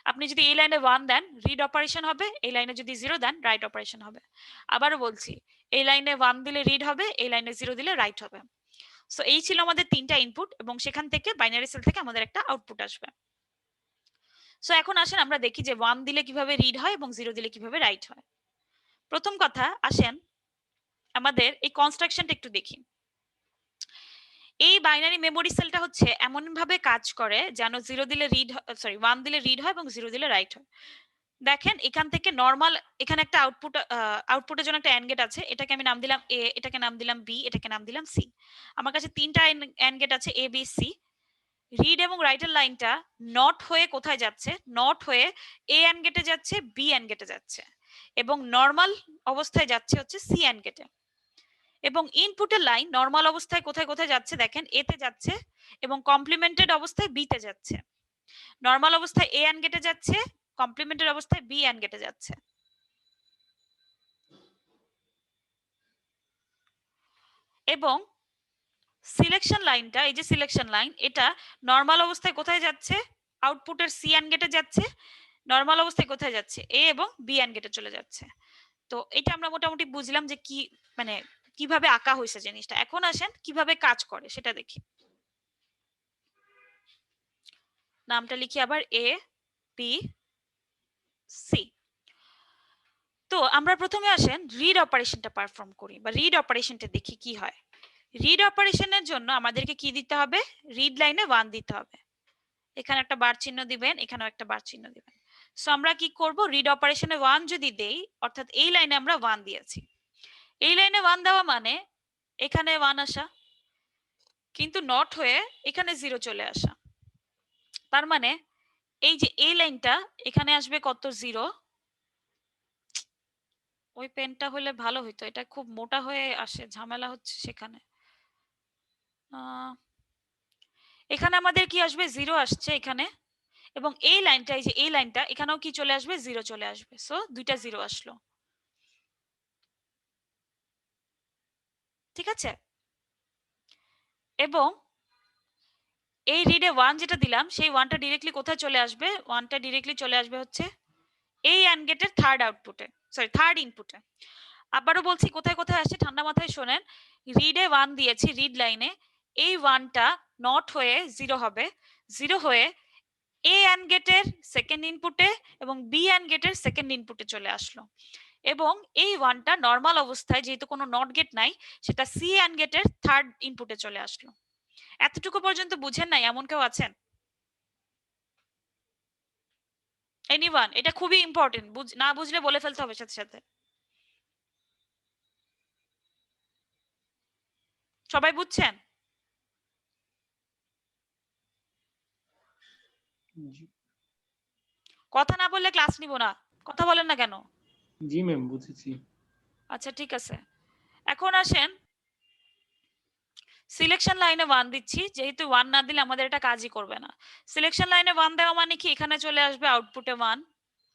আপনি যদি এই লাইনে 1 দেন রিড অপারেশন হবে, এই লাইনে যদি 0 দেন রাইট অপারেশন হবে। আবারও বলছি, এই লাইনে 1 দিলে রিড হবে, এই লাইনে 0 দিলে রাইট হবে। সো এই ছিল আমাদের তিনটা ইনপুট, এবং সেখান থেকে বাইনারি সেল থেকে আমাদের একটা আউটপুট আসবে। সো এখন আসেন আমরা দেখি যে 1 দিলে কিভাবে রিড হয় এবং 0 দিলে কিভাবে রাইট হয়। প্রথম কথা, আসেন আমাদের এই কনস্ট্রাকশনটা একটু দেখি। এই বাইনারি মেমোরি সেলটা হচ্ছে এমন ভাবে কাজ করে যেন 0 দিলে রিড, 1 দিলে রিড হয় এবং 0 দিলে রাইট হয়। দেখেন এখান থেকে নরমাল, এখানে একটা আউটপুটের জন্য একটা এন্ড গেট আছে, এটাকে আমি নাম দিলাম এ, এটাকে নাম দিলাম বি, এটাকে নাম দিলাম সি। আমার কাছে তিনটা এন্ড গেট আছে, এ বি সি। রিড এবং রাইটের লাইনটা নট হয়ে কোথায় যাচ্ছে, নট হয়ে এ এন্ড গেটে যাচ্ছে, বি এন্ড গেটে যাচ্ছে। এবং নর্মাল অবস্থায় যাচ্ছে হচ্ছে সি অ্যান্ড গেটে। এবং ইনপুটের লাইন নর্মাল অবস্থায় কোথায় কোথায় যাচ্ছে দেখেন, এ তে যাচ্ছে এবং কমপ্লিমেন্টেড অবস্থায় বি তে যাচ্ছে। নর্মাল অবস্থায় এ অ্যান্ড গেটে যাচ্ছে, কমপ্লিমেন্টেড অবস্থায় বি অ্যান্ড গেটে যাচ্ছে। এবং সিলেকশন লাইনটা, এই যে সিলেকশন লাইন, এটা নর্মাল অবস্থায় কোথায় যাচ্ছে, আউটপুটের সি অ্যান্ড গেটে যাচ্ছে, নর্মাল অবস্থায় কোথায় যাচ্ছে, এ এবং বি অ্যান্ড গেটে চলে যাচ্ছে। তো এটা আমরা মোটামুটি বুঝলাম যে কি মানে কিভাবে আঁকা হয়েছে জিনিসটা। এখন আসেন কিভাবে কাজ করে সেটা দেখি। নামটা লিখি আবার, এ বি সি। তো আমরা প্রথমে আসেন রিড অপারেশনটা পারফর্ম করি বা রিড অপারেশনটা দেখি কি হয়। রিড অপারেশনের জন্য আমাদেরকে কি দিতে হবে, রিড লাইনে 1 দিতে হবে। এখানে একটা বার চিহ্ন দিবেন, এখানেও একটা বার চিহ্ন দিবেন। সো আমরা কি করব, রিড অপারেশনে 1 যদি দেই, অর্থাৎ এই লাইনে আমরা 1 দিয়েছি, এই লাইনে 1 দেওয়া মানে এখানে 1 আসা, কিন্তু নট হয়ে এখানে 0 চলে আসা। তার মানে এই যে এই লাইনটা এখানে আসবে কত, 0। ওই পেনটা হলে ভালো হইতো, এটা খুব মোটা হয়ে আসে, ঝামেলা হচ্ছে সেখানে। এখানে আমাদের কি আসবে, 0 আসছে এখানে, এবং এই লাইনটা, এই যে এই লাইনটা এখানেও কি চলে আসবে, 0 চলে আসবে। সো দুইটা 0 আসলো, ঠিক আছে। এবং এই রিডে 1 যেটা দিলাম, সেই 1টা ডিরেক্টলি কোথায় চলে আসবে, 1টা ডিরেক্টলি চলে আসবে হচ্ছে এই অ্যান্ড গেটের থার্ড আউটপুটে, সরি থার্ড ইনপুটে। আবারও বলছি কোথায় কোথায় আসছে, ঠান্ডা মাথায় শোনেন। রিডে 1 দিয়েছি, রিড লাইনে এই 1টা নট হয়ে 0 হবে, 0 হয়ে এ অ্যান্ড গেটের সেকেন্ড ইনপুটে এবং বি অ্যান্ড গেটের সেকেন্ড ইনপুটে চলে আসলো। এবং এই 1টা নর্মাল অবস্থায়, যেহেতু কোনো নট গেট নাই, সেটা সি অ্যান্ড গেটের থার্ড ইনপুটে চলে আসলো। এতটুকু পর্যন্ত বুঝেন নাই এমন কেউ আছেন? এনিওয়ান? এটা খুবই ইম্পর্টেন্ট, না বুঝলে বলে ফেলতে হবে সাথে সাথে। সবাই বুঝছেন? জি। কথা না বললে ক্লাস নিব না, কথা বলেন না কেন? জি ম্যাম, বুঝেছি। আচ্ছা ঠিক আছে, এখন আসেন সিলেকশন লাইনে 1 দিচ্ছি, যেহেতু 1 না দিলে আমাদের এটা কাজই করবে না। সিলেকশন লাইনে 1 দেওয়া মানে কি, এখানে চলে আসবে আউটপুটে 1,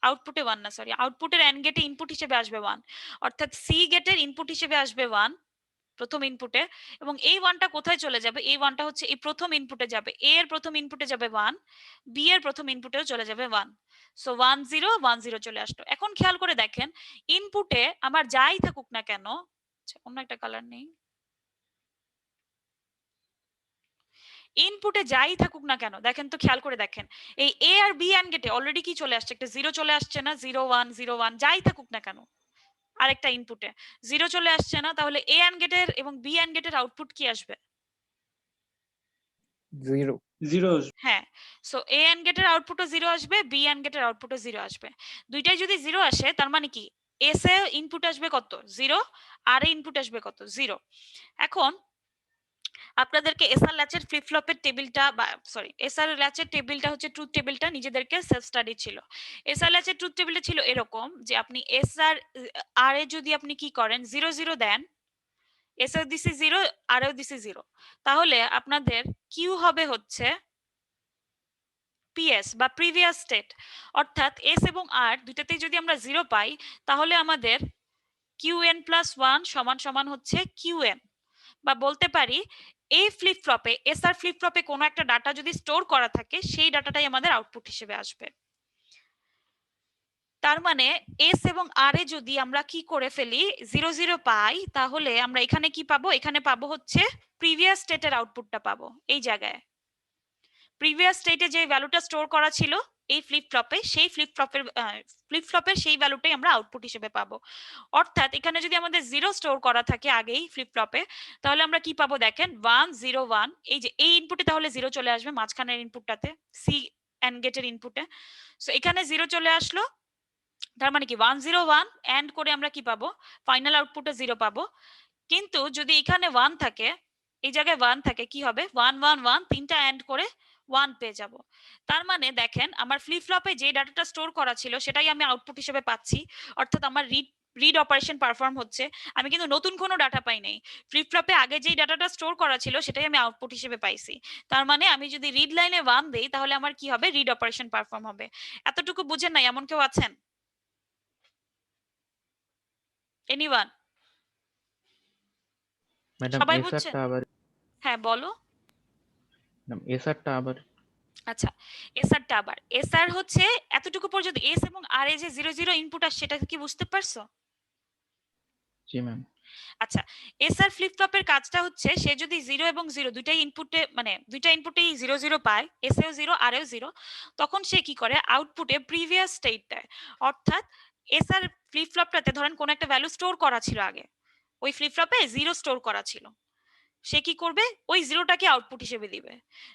আউটপুটে 1 না সরি, আউটপুটের এন্ড গেটে ইনপুট হিসেবে আসবে 1, অর্থাৎ সি গেটের ইনপুট হিসেবে আসবে 1 প্রথম ইনপুটে। এবং এই 1টা কোথায় চলে যাবে, এই 1টা হচ্ছে এই প্রথম ইনপুটে যাবে, এ এর প্রথম ইনপুটে যাবে 1, বি এর প্রথম ইনপুটেও চলে যাবে 1। সো 1 0 1 0 চলে আসলো। এখন খেয়াল করে দেখেন, ইনপুটে আমার যাই থাকুক না কেন, আচ্ছা অন্য একটা কালার নেই, ইনপুটে যাই থাকুক না কেন দেখেন তো, খেয়াল করে দেখেন এই এ আর বি অ্যান্ড গেটে অলরেডি কি চলে আসছে, একটা 0 চলে আসছে না, 0 1 0 1 যাই থাকুক না কেন, আরেকটা ইনপুটে 0 চলে আসছে না, তাহলে এ অ্যান্ড গেটের এবং বি অ্যান্ড গেটের আউটপুট কি আসবে, 0 0। হ্যাঁ। সো এ অ্যান্ড গেটের আউটপুটও 0 আসবে, বি অ্যান্ড গেটের আউটপুটও 0 আসবে। দুইটাই যদি 0 আসে তার মানে কি, এস এ ইনপুট আসবে কত, 0, আর এ ইনপুট আসবে কত, 0। এখন আপনাদেরকে এসআর ল্যাচের ফ্লিপ ফ্লপের টেবিলটা বা সরি এসআর ল্যাচের টেবিলটা হচ্ছে ট্রুথ টেবিলটা নিজেদেরকে সেলফ স্টাডি ছিল। এসআর ল্যাচের ট্রুথ টেবিলটা ছিল এরকম যে আপনি এসআর আর এ যদি আপনি কি করেন 0 0 দেন, এসআর দিছি 0 আর এও দিছি 0, তাহলে আপনাদের কিউ হবে হচ্ছে পিএস বা প্রিভিয়াস স্টেট, অর্থাৎ এস এবং আর দুইটাতেই যদি আমরা 0 পাই, তাহলে আমাদের কিউএন প্লাস 1 সমান সমান হচ্ছে কিউএন, বা বলতে পারি এই ফ্লিপ ফ্লপে, এসআর ফ্লিপ ফ্লপে কোনো একটা ডাটা যদি স্টোর করা থাকে, সেই ডাটাটাই আমাদের আউটপুট হিসেবে আসবে। তার মানে এস এবং আর এ যদি আমরা কি করে ফেলি 0 0 পাই, তাহলে আমরা এখানে কি পাবো, এখানে পাবো হচ্ছে প্রিভিয়াস স্টেটের আউটপুটটা পাবো। এই জায়গায় প্রিভিয়াস স্টেটে যে ভ্যালুটা স্টোর করা ছিল এই ফ্লিপ ফ্লপে, সেই ফ্লিপ ফ্লপের সেই ভ্যালুটাই আমরা আউটপুট হিসেবে পাবো। অর্থাৎ এখানে যদি আমাদের 0 স্টোর করা থাকে আগেই ফ্লিপ ফ্লপে, তাহলে আমরা কি পাবো দেখেন 1 0 1, এই যে এই ইনপুটে তাহলে 0 চলে আসবে মাঝখানের ইনপুটটাতে, সি এন্ড গেটের ইনপুটে। সো এখানে 0 চলে আসলো, তার মানে কি 1 0 1 এন্ড করে আমরা কি পাবো, ফাইনাল আউটপুটে 0 পাবো। কিন্তু যদি এখানে 1 থাকে, এই জায়গায় 1 থাকে, কি হবে 1 1 1 তিনটা এন্ড করে 1 পেয়ে যাব। তার মানে দেখেন আমার ফ্লিপ ফ্লপে যে ডাটাটা স্টোর করা ছিল সেটাই আমি আউটপুট হিসেবে পাচ্ছি, অর্থাৎ আমার রিড অপারেশন পারফর্ম হচ্ছে। আমি কিন্তু নতুন কোনো ডাটা পাই নাই, ফ্লিপ ফ্লপে আগে যেই ডাটাটা স্টোর করা ছিল সেটাই আমি আউটপুট হিসেবে পাইছি। তার মানে আমি যদি রিড লাইনে 1 দেই তাহলে আমার কি হবে, রিড অপারেশন পারফর্ম হবে। এতটুকু বুঝেন নাই এমন কেউ আছেন? এনিওয়ান? ম্যাডাম সবাই বুঝছেন? এসআরটা আবার হ্যাঁ বলো। ম্যাডাম এসআরটা আবার আচ্ছা, এসআরটা আবার এসআর হচ্ছে এতটুকু পর্যন্ত এস এবং আর এ যে 00 ইনপুট আসছে সেটা কি বুঝতে পারছো? জি ম্যাম। আচ্ছা, এসআর ফ্লিপ ফ্লপের কাজটা হচ্ছে সে যদি 0 এবং 0 দুইটাই ইনপুটে মানে দুইটা ইনপুটেই 00 পায়, এসএও 0 আরএও 0, তখন সে কি করে আউটপুটে প্রিভিয়াস স্টেট দেয়। অর্থাৎ এসআর ফ্লিপ ফ্লপটাতে ধরেন কোন একটা ভ্যালু স্টোর করা ছিল আগে, ওই ফ্লিপ ফ্লপে 0 স্টোর করা ছিল, সে কি করবে ওই 0টাকে আউটপুট হিসেবে দিবে।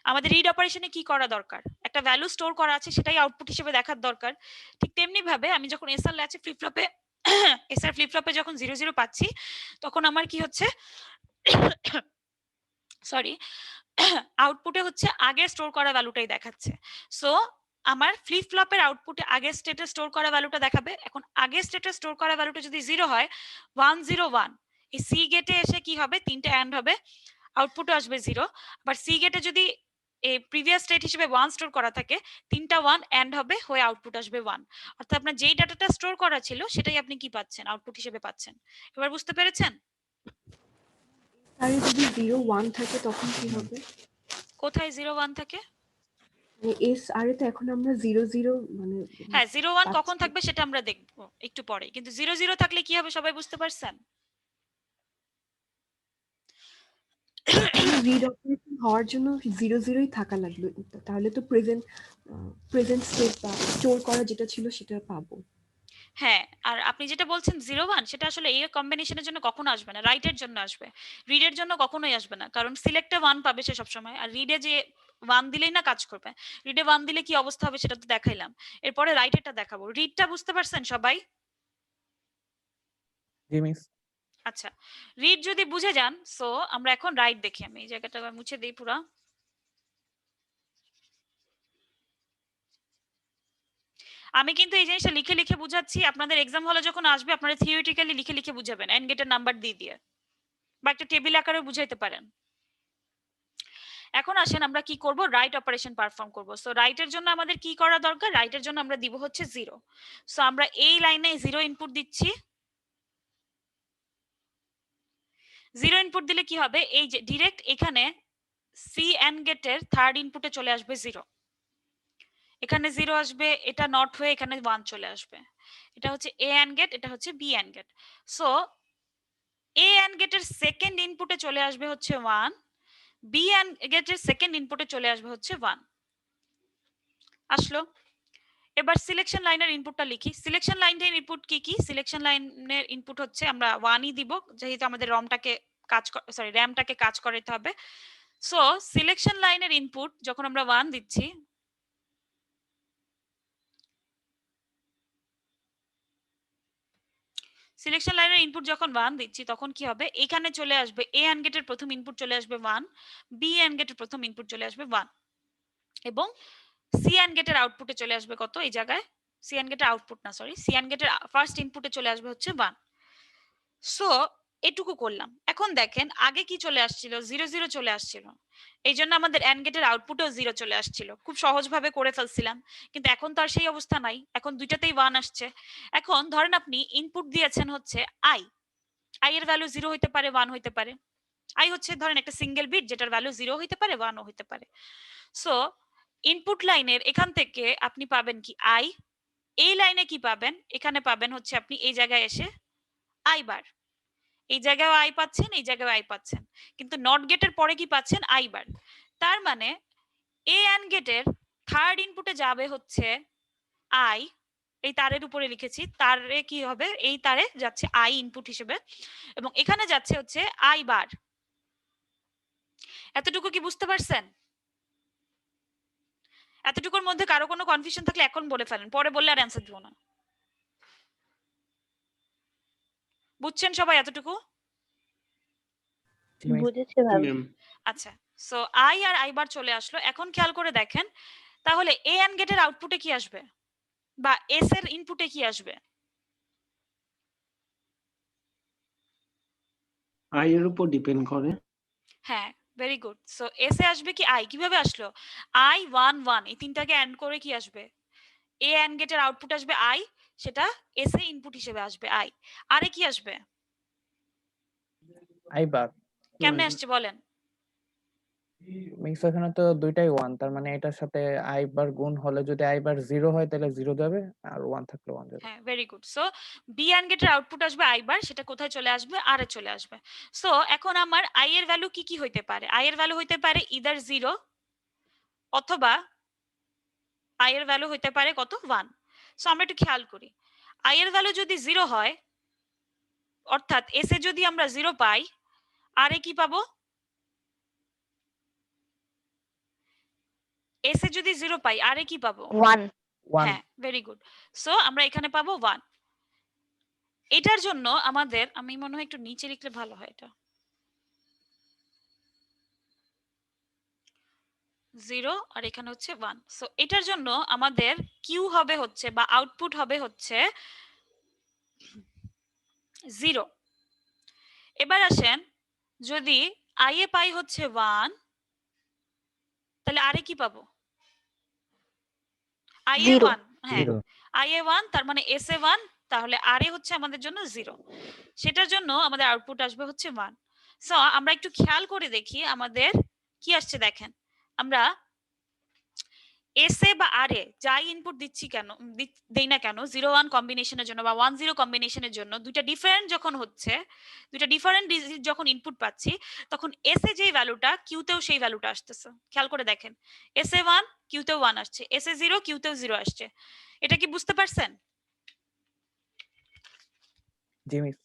আমাদের রিড অপারেশনে কি করা দরকার, একটা ভ্যালু স্টোর করা আছে সেটাই আউটপুট হিসেবে দেখার দরকার। ঠিক তেমনি ভাবে আমি যখন এসআর ল্যাচে ফ্লিপ ফ্লপে এসআর ফ্লিপ ফ্লপে যখন 00 পাচ্ছি তখন আমার কি হচ্ছে, সরি, আউটপুটে হচ্ছে আগে স্টোর করা ভ্যালুটাই দেখাচ্ছে। সো আমার ফ্লিপ ফ্লপের আউটপুটে আগের স্টেটে স্টোর করা ভ্যালুটা দেখাবে। এখন আগের স্টেটে স্টোর করা ভ্যালুটা যদি 0 হয়, 101, এই সি গেটে এসে কি হবে, তিনটে অ্যান্ড হবে, আউটপুটও আসবে 0। আবার সি গেটে যদি এই প্রিভিয়াস স্টেট হিসেবে 1 স্টোর করা থাকে, তিনটা 1 অ্যান্ড হবে হয়ে আউটপুট আসবে 1। অর্থাৎ আপনার যেই ডাটাটা স্টোর করা ছিল সেটাই আপনি কি পাচ্ছেন, আউটপুট হিসেবে পাচ্ছেন। এবার বুঝতে পেরেছেন? আর যদি 0 1 থাকে তখন কি হবে? কোথায় 0 1 থাকে? মানে এস আর এ তো এখন আমরা 0 0 মানে হ্যাঁ 0 1 কখন পাচ্ছি। থাকবে সেটা আমরা দেখবো একটু পরে, কিন্তু 0 0 থাকলে কি হবে সবাই বুঝতে পারছেন? রিড অপারেশন হওয়ার জন্য 0 0ই থাকা লাগবে, তাহলে তো প্রেজেন্ট স্টেট বা স্টোর করা যেটা ছিল সেটা পাবো। হ্যাঁ, আর আপনি যেটা বলছেন 0 1 সেটা আসলে এই কম্বিনেশনের জন্য কখনো আসবে না, রাইটের জন্য আসবে, রিডের জন্য কখনোই আসবে না। কারণ সিলেক্টে 1 পাবে সে সবসময়, আর রিডে যে 1 দিলেই না কাজ করবে। রিডে 1 দিলে কি অবস্থা হবে সেটা তো দেখাইলাম, এরপরে রাইটেরটা দেখাবো। রিডটা বুঝতে পারছেন সবাই? জি মিস। আচ্ছা, রিড যদি বুঝে যান, সো আমরা এখন রাইট দেখি। আমি এই জায়গাটা আবার মুছে দিই পুরা। আমি কিন্তু এই জিনিসটা লিখে লিখে বুঝাচ্ছি, আপনাদের এক্সাম হলে যখন আসবে আপনারা থিওরিটিক্যালি লিখে লিখে বুঝাবেন এন্ড গেটের নাম্বার দিয়ে দিয়ে, বা একটা টেবিল আকারে বুঝাইতে পারেন। এখন আসেন আমরা কি করব, রাইট অপারেশন পারফর্ম করব। সো রাইটের জন্য আমাদের কি করা দরকার, রাইটের জন্য আমরা দিব হচ্ছে 0। সো আমরা এই লাইনে 0 ইনপুট দিচ্ছি। 0 ইনপুট দিলে কি হবে, এই যে ডাইরেক্ট এখানে সি এন্ড গেটের থার্ড ইনপুটে চলে আসবে 0, এখানে 0 আসবে, এটা নট হয়ে এখানে 1 চলে আসবে। এটা হচ্ছে এ এন্ড গেট, এটা হচ্ছে B and gate. So A and গেটের সেকেন্ড ইনপুটে চলে আসবে হচ্ছে 1, বি এন্ড গেটের সেকেন্ড ইনপুটে চলে আসবে হচ্ছে 1। আসলো। এবার সিলেকশন লাইনের ইনপুটটা লিখি। সিলেকশন লাইনের ইনপুট কি কি? সিলেকশন লাইনের ইনপুট হচ্ছে আমরা 1ই দিব, যেহেতু আমাদের র‍্যামটাকে কাজ করাতে হবে। সো সিলেকশন লাইনের ইনপুট যখন আমরা 1 দিচ্ছি, সিলেকশন লাইনের ইনপুট যখন 1 দিচ্ছি তখন কি হবে, এখানে চলে আসবে এ এন্ড গেটের প্রথম ইনপুট চলে আসবে 1, বি এন্ড গেটের প্রথম ইনপুট চলে আসবে 1, এবং সি এন্ড গেটের আউটপুটে চলে আসবে কত, এই জায়গায় সি এন্ড গেটের আউটপুট না, সরি, সি এন্ড গেটের ফার্স্ট ইনপুটে চলে আসবে হচ্ছে 1। সো এটুকু করলাম। এখন দেখেন আগে কি চলে আসছিল, 0 0 চলে আসছিল, এই জন্য আমাদের এন্ড গেটের আউটপুটেও 0 চলে আসছিল, খুব সহজভাবে করে ফেলছিলাম। কিন্তু এখন তো আর সেই অবস্থা নাই, এখন দুইটাতেই 1 আসছে। এখন ধরেন আপনি ইনপুট দিয়েছেন হচ্ছে আই, আই এর ভ্যালু 0 হইতে পারে 1 হইতে পারে। আই হচ্ছে ধরেন একটা সিঙ্গেল বিট যেটার ভ্যালু 0 হইতে পারে 1ও হইতে পারে। সো ইনপুট লাইনের এখান থেকে আপনি পাবেন কি আই, এই লাইনে কি পাবেন, এখানে পাবেন হচ্ছে আপনি এই জায়গায় এসে আই বার, এই জায়গায় আই পাচ্ছেন, এই জায়গায় আই পাচ্ছেন, কিন্তু নট গেটের পরে কি পাচ্ছেন, আই বার। তার মানে এ এন্ড গেটের থার্ড ইনপুটে যাবে হচ্ছে আই, এই তারের উপরে লিখেছি, তারে কি হবে, এই তারে যাচ্ছে আই ইনপুট হিসেবে, এবং এখানে যাচ্ছে হচ্ছে আই বার। এতটুকু কি বুঝতে পারছেন? এতটুকুর মধ্যে কারো কোনো কনফিউশন থাকলে এখন বলে ফেলেন, পরে বললে আর অ্যান্সার দিব না। বুঝছেন সবাই এতটুকু? জি মিস। বুঝেছি ম্যাম। আচ্ছা, সো আই আর আই বার চলে আসলো। এখন খেয়াল করে দেখেন তাহলে এ অ্যান্ড গেটের আউটপুটে কি আসবে বা এস এর ইনপুটে কি আসবে? আই এর উপর ডিপেন্ড করে। হ্যাঁ, very good. So S A আসবে কি আই? কিভাবে আসলো? আই 1 1 এই তিনটাকে অ্যান্ড করে কি আসবে? এ অ্যান্ড গেটের আউটপুট আসবে আই, সেটা এস এ ইনপুট হিসেবে আসবে আই। আরে কি আসবে? আই বার। কেমনে আসছে বলেন? মিক্স এখানে তো দুইটাই 1, তার মানে এটার সাথে আই বার গুণ হলে যদি আই বার 0 হয় তাহলে 0 যাবে, আর 1 থাকলে 1 যাবে। হ্যাঁ, very good. So B and গেটের আউটপুট আসবে আই বার, সেটা কোথায় চলে আসবে? আর এ চলে আসবে। সো এখন আমার আই এর ভ্যালু কি কি হইতে পারে? আই এর ভ্যালু হইতে পারে ইদার 0 অথবা আই এর ভ্যালু হইতে পারে কত? 1। সো আমরা একটু খেয়াল করি। আই এর ভ্যালু যদি 0 হয়, অর্থাৎ এস এ যদি আমরা 0 পাই, আর এ কি পাবো? এস এ যদি 0 পাই, আর এ কি পাবো? 1 1। হ্যাঁ, ভেরি গুড। সো আমরা এখানে পাবো 1। এটার জন্য আমাদের, আমি মনে হয় একটু নিচে লিখলে ভালো হয়, এটা 0 আর এখানে হচ্ছে 1। সো এটার জন্য আমাদের কিউ হবে হচ্ছে বা আউটপুট হবে হচ্ছে 0। এবার আসেন, যদি আই এ পাই হচ্ছে 1, তাহলে আরে কি পাবো? আই এ 0 1, হ্যাঁ, আই এ 1 তার মানে এস এ 1, তাহলে আর এ হচ্ছে আমাদের জন্য 0। সেটার জন্য আমাদের আউটপুট আসবে হচ্ছে 1। সো আমরা একটু খেয়াল করে দেখি আমাদের কি আসছে। দেখেন, আমরা এস এ বা আর এ যাই ইনপুট দিচ্ছি কেন, দেই না কেন 0 1 কম্বিনেশনের জন্য বা 1 0 কম্বিনেশনের জন্য, দুইটা ডিফারেন্ট যখন হচ্ছে, দুইটা ডিফারেন্ট ডিজিট যখন ইনপুট পাচ্ছি, তখন এস এ যেই ভ্যালুটা কিউতেও সেই ভ্যালুটা আসতেছে। খেয়াল করে দেখেন, এস এ 1 কিউতেও 1 আসছে, এস এ 0 কিউতেও 0 আসছে। এটা কি বুঝতে পারছেন? জি মিস।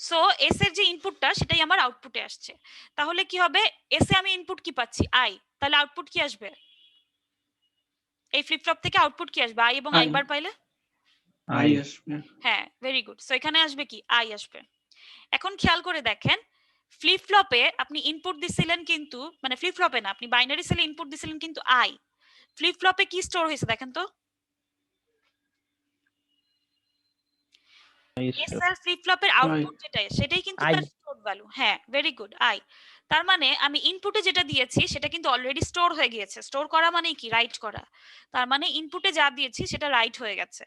সো এস এর যে ইনপুটটা সেটাই আমার আউটপুটে আসছে। তাহলে কি হবে? এস এ আমি ইনপুট কি পাচ্ছি? আই। তাহলে আউটপুট কি আসবে? এই ফ্লিপ ফ্লপ থেকে আউটপুট কি আসবে? আই এবং আই বার পাইলে? আই আসবে। হ্যাঁ, ভেরি গুড। সো এখানে আসবে কি? আই আসবে। এখন খেয়াল করে দেখেন, ফ্লিপ ফ্লপে আপনি ইনপুট দিছিলেন কিন্তু, মানে ফ্লিপ ফ্লপে না, আপনি বাইনারি সেলে ইনপুট দিছিলেন কিন্তু আই। ফ্লিপ ফ্লপে কি স্টোর হয়েছে দেখেন তো? এস এর ফ্লিপ ফ্লপের আউটপুট যেটা সেটাই কিন্তু আই। তার স্টোর ভ্যালু। হ্যাঁ, ভেরি গুড, আই। তার মানে আমি ইনপুটে যেটা দিয়েছি সেটা কিন্তু অলরেডি স্টোর হয়ে গিয়েছে। স্টোর করা মানে কি? রাইট করা। তার মানে ইনপুটে যা দিয়েছি সেটা রাইট হয়ে গেছে।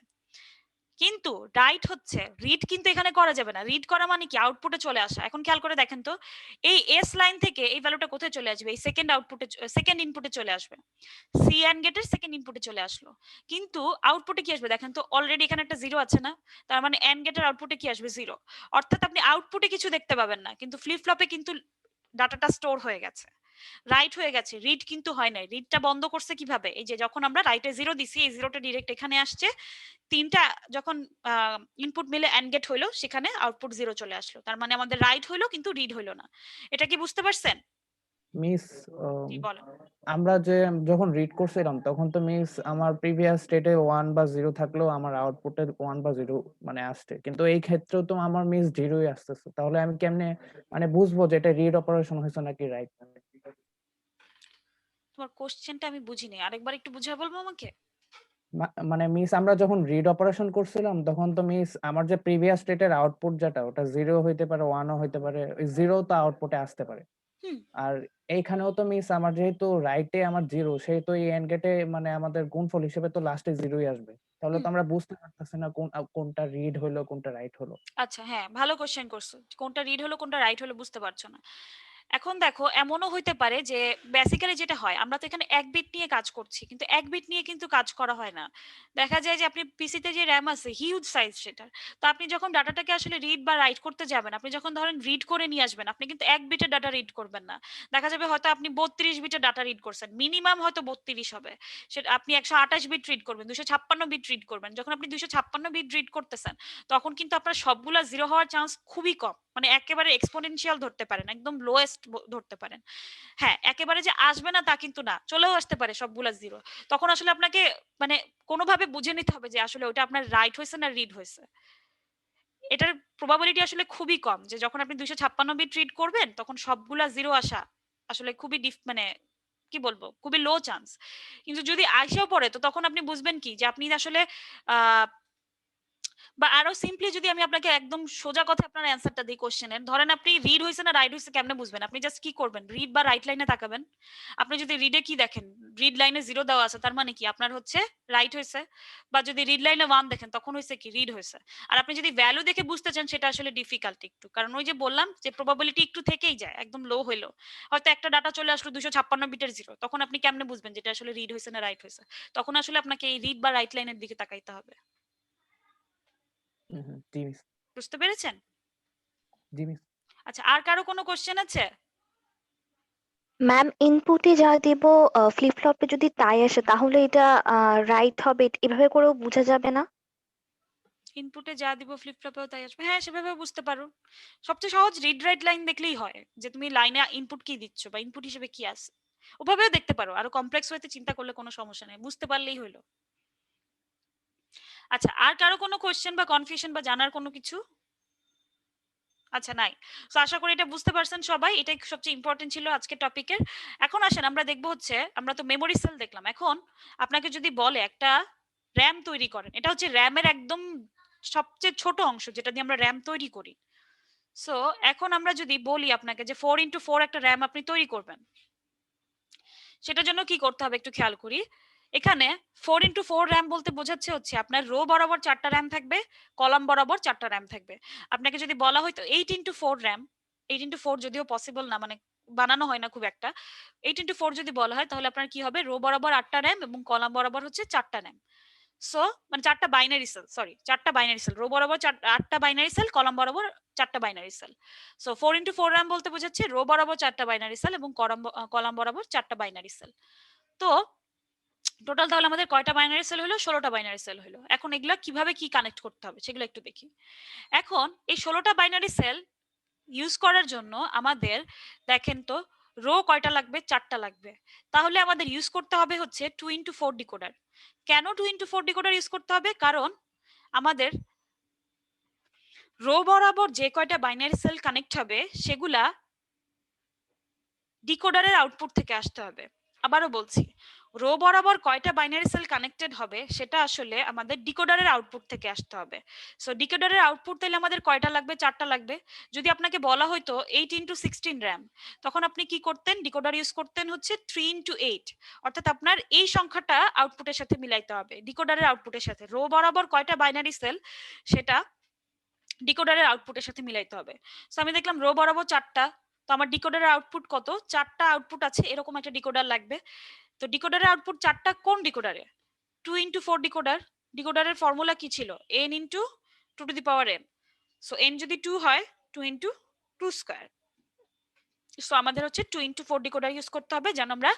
কিন্তু রাইট হচ্ছে, রিড কিন্তু এখানে করা যাবে না। রিড করা মানে কি? আউটপুটে চলে আসা। এখন খেয়াল করে দেখেন তো, এই এস লাইন থেকে এই ভ্যালুটা কোথায় চলে আসবে? এই সেকেন্ড আউটপুটে, সেকেন্ড ইনপুটে চলে আসবে। সি অ্যান্ড গেটের সেকেন্ড ইনপুটে চলে আসলো। কিন্তু আউটপুটে কি আসবে দেখেন তো? অলরেডি এখানে একটা 0 আছে না? তার মানে অ্যান্ড গেটের আউটপুটে কি আসবে? 0। অর্থাৎ আপনি আউটপুটে কিছু দেখতে পাবেন না, কিন্তু ফ্লিপ ফ্লপে কিন্তু ডাটাটা স্টোর হয়ে গেছে, রাইট হয়ে গেছে। রিড কিন্তু হয় নাই। রিডটা বন্ধ করছে কিভাবে? এই যে যখন আমরা রাইটে 0 দিছি, এই 0টা ডিরেক্ট এখানে আসছে। তিনটা যখন ইনপুট মিলে এন্ড গেট হইলো, সেখানে আউটপুট 0 চলে আসলো। তার মানে আমাদের রাইট হইলো কিন্তু রিড হইলো না। এটা কি বুঝতে পারছেন? মিস, জি বলেন। আমরা যে যখন রিড করছিলাম তখন তো মিস আমার প্রিভিয়াস স্টেটে 1 বা 0 থাকলেও আমার আউটপুটে 1 বা 0 মানে আসছে, কিন্তু এই ক্ষেত্রেও তো আমার মিস 0ই আসতেছে। তাহলে আমি কেমনে মানে বুঝবো যে এটা রিড অপারেশন হয়েছে নাকি রাইট? তোমার কোশ্চেনটা আমি বুঝিনি, আরেকবার একটু বুঝিয়ে বলবো আমাকে? মানে মিস আমরা যখন রিড অপারেশন করছিলাম তখন তো মিস আমার যে প্রিভিয়াস স্টেটের আউটপুট যেটা ওটা 0 হইতে পারে, 1 ও হইতে পারে, ওই 0 তো আউটপুটে আসতে পারে। হুম। আর এইখানেও তো মিস আমার যেহেতু রাইটে আমার 0, সেহেতু এই এন্ড গেটে মানে আমাদের গুণফল হিসেবে তো লাস্টে 0ই আসবে। তাহলে তো আমরা বুঝতে পারতেছি না কোনটা রিড হলো কোনটা রাইট হলো। আচ্ছা, হ্যাঁ, ভালো কোশ্চেন করছো। কোনটা রিড হলো কোনটা রাইট হলো বুঝতে পারছো না। এখন দেখো, এমনও হইতে পারে যে বেসিক্যালি যেটা হয়, আমরা তো এখানে এক বিট নিয়ে কাজ করছি, কিন্তু এক বিট নিয়ে কিন্তু কাজ করা হয় না। দেখা যায় যে আপনি পিসিতে যে র্যাম আছে হিউজ সাইজ সেটার, তো আপনি যখন ডাটাটাকে আসলে রিড বা রাইট করতে যাবেন, আপনি যখন ধরেন রিড করে নিয়ে আসবেন, আপনি কিন্তু এক বিটের ডাটা রিড করবেন না। দেখা যাবে হয়তো আপনি 32 বিটের ডাটা রিড করছেন, মিনিমাম হয়তো 32 হবে। সেটা আপনি 128 বিট রিড করবেন, 256 বিট রিড করবেন। যখন আপনি 256 বিট রিড করতেছেন, তখন কিন্তু আপনার সবগুলা 0 হওয়ার চান্স খুবই কম। মানে একেবারে এক্সপোনেনশিয়াল ধরতে পারেন, একদম লোয়েস্ট ধরতে পারেন। হ্যাঁ, একেবারে যে আসবে না তা কিন্তু না, চলেও আসতে পারে সবগুলা 0। তখন আসলে আপনাকে মানে কোনোভাবে বুঝে নিতে হবে যে আসলে ওটা আপনার রাইট হয়েছে না রিড হয়েছে। এটার প্রবাবিলিটি আসলে খুবই কম যে যখন আপনি 256 বিট রিড করবেন তখন সবগুলা 0 আসা আসলে খুবই মানে কি বলবো, খুবই লো চান্স। কিন্তু যদি আইসাও পড়ে তো তখন আপনি বুঝবেন কি যে আপনি আসলে আহ বা আরো সিম্পলি যদি আমি আপনাকে একদম সোজা কথা আপনার অ্যান্সারটা দিই কোশ্চেনের, ধরেন আপনি রিড হয়েছে না রাইট হয়েছে কেমনে বুঝবেন? আপনি জাস্ট কি করবেন, রিড বা রাইট লাইনে তাকাবেন। আপনি যদি রিডে কি দেখেন, রিড লাইনে 0 দেওয়া আছে, তার মানে কি আপনার হচ্ছে রাইট হয়েছে। বা যদি রিড লাইনে 1 দেখেন তখন হয়েছে কি রিড হয়েছে। আর আপনি যদি ভ্যালু দেখে বুঝতে চান সেটা আসলে ডিফিকাল্ট একটু, কারণ ওই যে বললাম যে প্রবাবিলিটি একটু থেকেই যায়, একদম লো হইলো। হয়তো একটা ডাটা চলে আসলো 256 বিটের 0, তখন আপনি কেমনে বুঝবেন যেটা আসলে রিড হয়েছে না রাইট হয়েছে? তখন আসলে আপনাকে এই রিড বা রাইট লাইনের দিকে তাকাইতে হবে। জি মিস। বুঝতে পেরেছেন? জি মিস। আচ্ছা, আর কারো কোনো কোশ্চেন আছে? ম্যাম ইনপুটে যা দিব ফ্লিপ ফ্লপে যদি তাই আসে তাহলে এটা রাইট হবে, এভাবে করেও বোঝা যাবে না? ইনপুটে যা দিব ফ্লিপ ফ্লপেও তাই আসবে, হ্যাঁ সেভাবে বুঝতে পারো। সবচেয়ে সহজ রিড রাইট লাইন দেখলেই হয়, যে তুমি লাইনে ইনপুট কি দিচ্ছ বা ইনপুট হিসেবে কি আছে, ওভাবেও দেখতে পারো। আরো কমপ্লেক্স হইতে চিন্তা করলে কোনো সমস্যা নেই, বুঝতে পারলেই হলো। আচ্ছা, আর কারো কোনো কোশ্চেন বা কনফিউশন বা জানার কোনো কিছু? আচ্ছা নাই। তো আশা করি এটা বুঝতে পারছেন সবাই, এটাই সবচেয়ে ইম্পর্টেন্ট ছিল আজকের টপিকের। এখন আসেন আমরা দেখবো হচ্ছে, আমরা তো মেমোরি সেল দেখলাম, এখন আপনাকে যদি বলে একটা র্যাম তৈরি করেন, এটা হচ্ছে র্যামের একদম সবচেয়ে ছোট অংশ যেটা দিয়ে আমরা র্যাম তৈরি করি। সো এখন আমরা যদি বলি আপনাকে যে 4x4 একটা র্যাম আপনি তৈরি করবেন, সেটার জন্য কি করতে হবে একটু খেয়াল করি। এখানে 4x4 র্যাম বলতে বোঝাচ্ছে হচ্ছে আপনার রো বরাবর 4টা র্যাম থাকবে, কলাম বরাবর 4টা র্যাম থাকবে। আপনাকে যদি বলা হয়তো 8x4 র্যাম, 8x4 যদিও পসিবল না, মানে বানানো হয় না খুব একটা, 8x4 যদি বলা হয় তাহলে আপনার কি হবে, রো বরাবর 8টা র্যাম এবং কলাম বরাবর হচ্ছে 4টা র্যাম। সো মানে 4টা বাইনারি সেল, সরি 4টা বাইনারি সেল, রো বরাবর 8টা বাইনারি সেল, কলাম বরাবর 4টা binary sell. So 4x4 RAM বলতে বোঝাচ্ছে রো বরাবর 4টা বাইনারি সেল এবং কলাম বরাবর 4টা বাইনারি সেল। তো টোটাল তাহলে আমাদের কয়টা বাইনারি সেল হলো? 16টা বাইনারি সেল হলো। এখন এগুলা কিভাবে কি কানেক্ট করতে হবে সেগুলো একটু দেখি। এখন এই 16টা বাইনারি সেল ইউজ করার জন্য আমাদের দেখেন তো রো কয়টা লাগবে? 4টা লাগবে। তাহলে আমাদের ইউজ করতে হবে হচ্ছে 2x4 ডিকোডার। কেন 2x4 ডিকোডার ইউজ করতে হবে? কারণ আমাদের রো বরাবর যে কয়টা বাইনারি সেল কানেক্ট হবে সেগুলা ডিকোডারের আউটপুট থেকে আসতে হবে। আবারও বলছি, রো বরাবর কয়টা বাইনারি সেল কানেক্টেড হবে সেটা আসলে আমাদের ডিকোডারের আউটপুট থেকে আসতে হবে। সো ডিকোডারের আউটপুট তাহলে আমাদের কয়টা লাগবে? 4টা লাগবে। যদি আপনাকে বলা হয়তো 8x16 র্যাম, তখন আপনি কি করতেন? ডিকোডার ইউজ করতেন হচ্ছে 3x8, অর্থাৎ আপনার এই সংখ্যাটা আউটপুটের সাথে মিলাইতে হবে, ডিকোডারের আউটপুটের সাথে। রো বরাবর কয়টা বাইনারি সেল সেটা ডিকোডারের আউটপুটের সাথে মিলাইতে হবে। সো আমি দেখলাম রো বরাবর 4টা, তো আমার ডিকোডারের আউটপুট কত? 4টা আউটপুট আছে, এরকম একটা ডিকোডার লাগবে। তো ডিকোডারের আউটপুট 4টা কোন ডিকোডারে? 2x4 decoder. ডিকোডারের ফর্মুলা কি ছিল? n into 2n। So n যদি 2 হয় 2x2 স্কয়ার। সো আমাদের হচ্ছে 2x4 ডিকোডার ইউজ করতে হবে যেন আমরা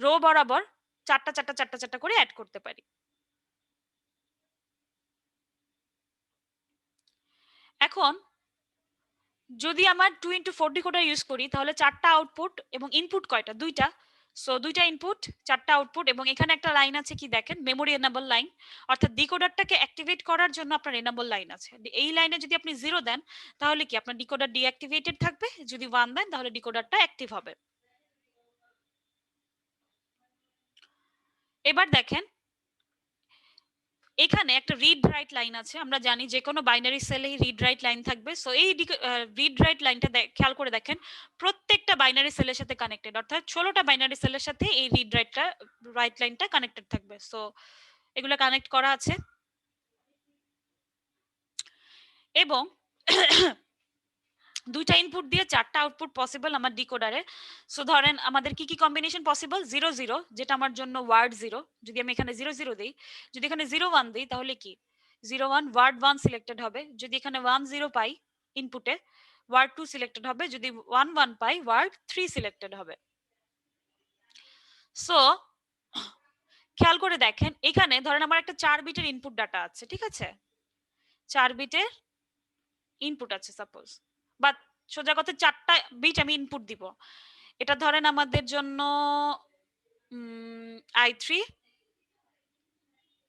রো বরাবর 4টা করে অ্যাড করতে পারি। এখন যদি আমার 2x4 ডিকোডার ইউজ করি তাহলে 4টা আউটপুট এবং ইনপুট কয়টা? 2টা। সো 2টা ইনপুট 4টা আউটপুট, এবং এখানে একটা লাইন আছে কি দেখেন, মেমোরি এনেবল লাইন, অর্থাৎ ডিকোডারটাকে অ্যাক্টিভেট করার জন্য আপনার এনেবল লাইন আছে। এই লাইনে যদি আপনি 0 দেন তাহলে কি আপনার ডিকোডার ডিঅ্যাক্টিভেটেড থাকবে, যদি 1 দেন তাহলে ডিকোডারটা অ্যাক্টিভ হবে। এবার দেখেন এখানে একটা রিড রাইট লাইন আছে, আমরা জানি যে কোনো বাইনারি সেলে রিড রাইট লাইন থাকবে। সো এই রিড রাইট লাইনটা খেয়াল করে দেখেন প্রত্যেকটা বাইনারি সেলের সাথে কানেক্টেড, অর্থাৎ 16টা বাইনারি সেলের সাথে এই রিড রাইট লাইনটা কানেক্টেড থাকবে। সো এগুলো কানেক্ট করা আছে এবং 2টা ইনপুট দিয়ে 4টা আউটপুট পসিবল আমার ডিকোডারে। সো ধরেন আমাদের কি কি কম্বিনেশন পসিবল? 0 0, যেটা আমার জন্য ওয়ার্ড 0, যদি আমি এখানে 0 0 দেই, যদি এখানে 0 1 দিই তাহলে কি 0 1 ওয়ার্ড 1 সিলেক্টেড হবে, যদি এখানে 1 0 পাই ইনপুটে ওয়ার্ড 2 সিলেক্টেড হবে, যদি 1 1 পাই ওয়ার্ড 3 সিলেক্টেড হবে। সো খেয়াল করে দেখেন এখানে ধরেন আমার একটা 4 বিটের ইনপুট ডাটা আছে, ঠিক আছে, 4 বিটের ইনপুট আছে সাপোজ, বা সোজা কথা 4টা বিট আমি ইনপুট দিব। এটা ধরেন আমাদের জন্য i3,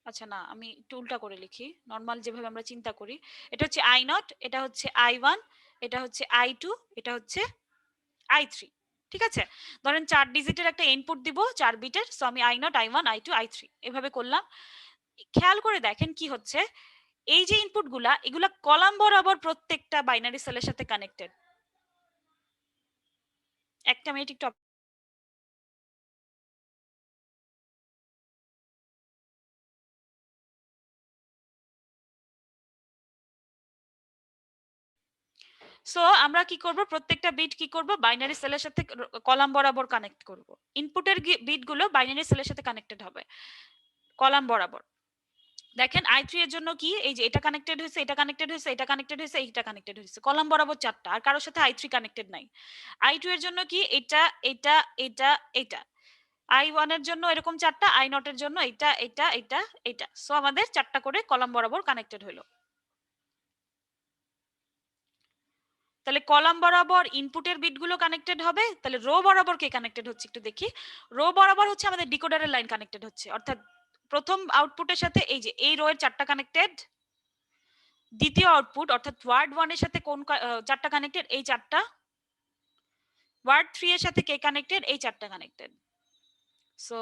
আচ্ছা না আমি একটু উল্টা করে লিখি, নর্মাল যেভাবে আমরা চিন্তা করি, এটা হচ্ছে i0, এটা হচ্ছে i1, এটা হচ্ছে i2, এটা হচ্ছে i3। ঠিক আছে, ধরেন 4 ডিজিটের একটা ইনপুট দিব 4 বিটের, সো আমি i0 i1 i2 i3 এভাবে করলাম। খেয়াল করে দেখেন কি হচ্ছে, এই যে ইনপুট গুলা এগুলা কলাম বরাবর প্রত্যেকটা বাইনারি সেলের সাথে কানেক্টেড। একটা মিনিট একটু সো আমরা কি করব, প্রত্যেকটা বিট কি করব, বাইনারি সেলের সাথে কলাম বরাবর কানেক্ট করব। ইনপুটের বিট গুলো বাইনারি সেলের সাথে কানেক্টেড হবে কলাম বরাবর। দেখেন i3 এর জন্য কি, এই যে এটা কানেক্টেড হয়েছে, এটা কানেক্টেড হয়েছে, এটা কানেক্টেড হয়েছে, এটা কানেক্টেড হয়েছে, কলাম বরাবর 4টা, আর কারোর সাথে i3 কানেক্টেড নাই। i2 এর জন্য কি, এটা এটা এটা এটা, i1 এর জন্য এরকম 4টা, i0 এর জন্য এটা এটা এটা এটা। সো আমাদের 4টা করে কলাম বরাবর কানেক্টেড হলো। তাহলে কলাম বরাবর ইনপুটের বিটগুলো কানেক্টেড হবে, তাহলে রো বরাবর কে কানেক্টেড হচ্ছে একটু দেখি। রো বরাবর হচ্ছে আমাদের ডিকোডারের লাইন কানেক্টেড হচ্ছে, অর্থাৎ প্রথম আউটপুটের সাথে এই যে এই রো এর 4টা কানেক্টেড, দ্বিতীয় আউটপুট অর্থাৎ ওয়ার্ড 1 এর সাথে কোন 4টা কানেক্টেড, এই 4টা, ওয়ার্ড 3 এর সাথে কে কানেক্টেড, এই 4টা কানেক্টেড। সো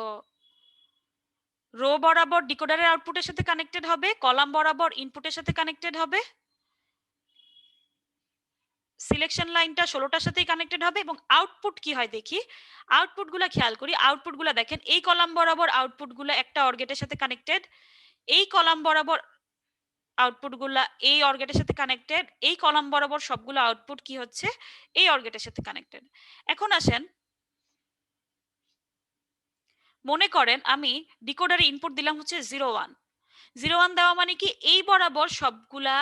রো বরাবর ডিকোডারের আউটপুটের সাথে কানেক্টেড হবে, কলাম বরাবর ইনপুটের সাথে কানেক্টেড হবে, সিলেকশন লাইনটা 16টার সাথেই কানেক্টেড হবে, এবং আউটপুট কি হয় দেখি। আউটপুট গুলা খেয়াল করি, আউটপুট গুলা দেখেন এই কলাম বরাবর আউটপুট গুলা একটা অর গেটের সাথে কানেক্টেড, এই কলাম বরাবর আউটপুট গুলা এই অর গেটের সাথে কানেক্টেড, এই কলাম বরাবর সবগুলো আউটপুট কি হচ্ছে, এই অর গেটের সাথে কানেক্টেড। এখন আসেন, মনে করেন আমি ডিকোডারে ইনপুট দিলাম হচ্ছে 01, 01 দেওয়া মানে কি, এই বরাবর সবগুলা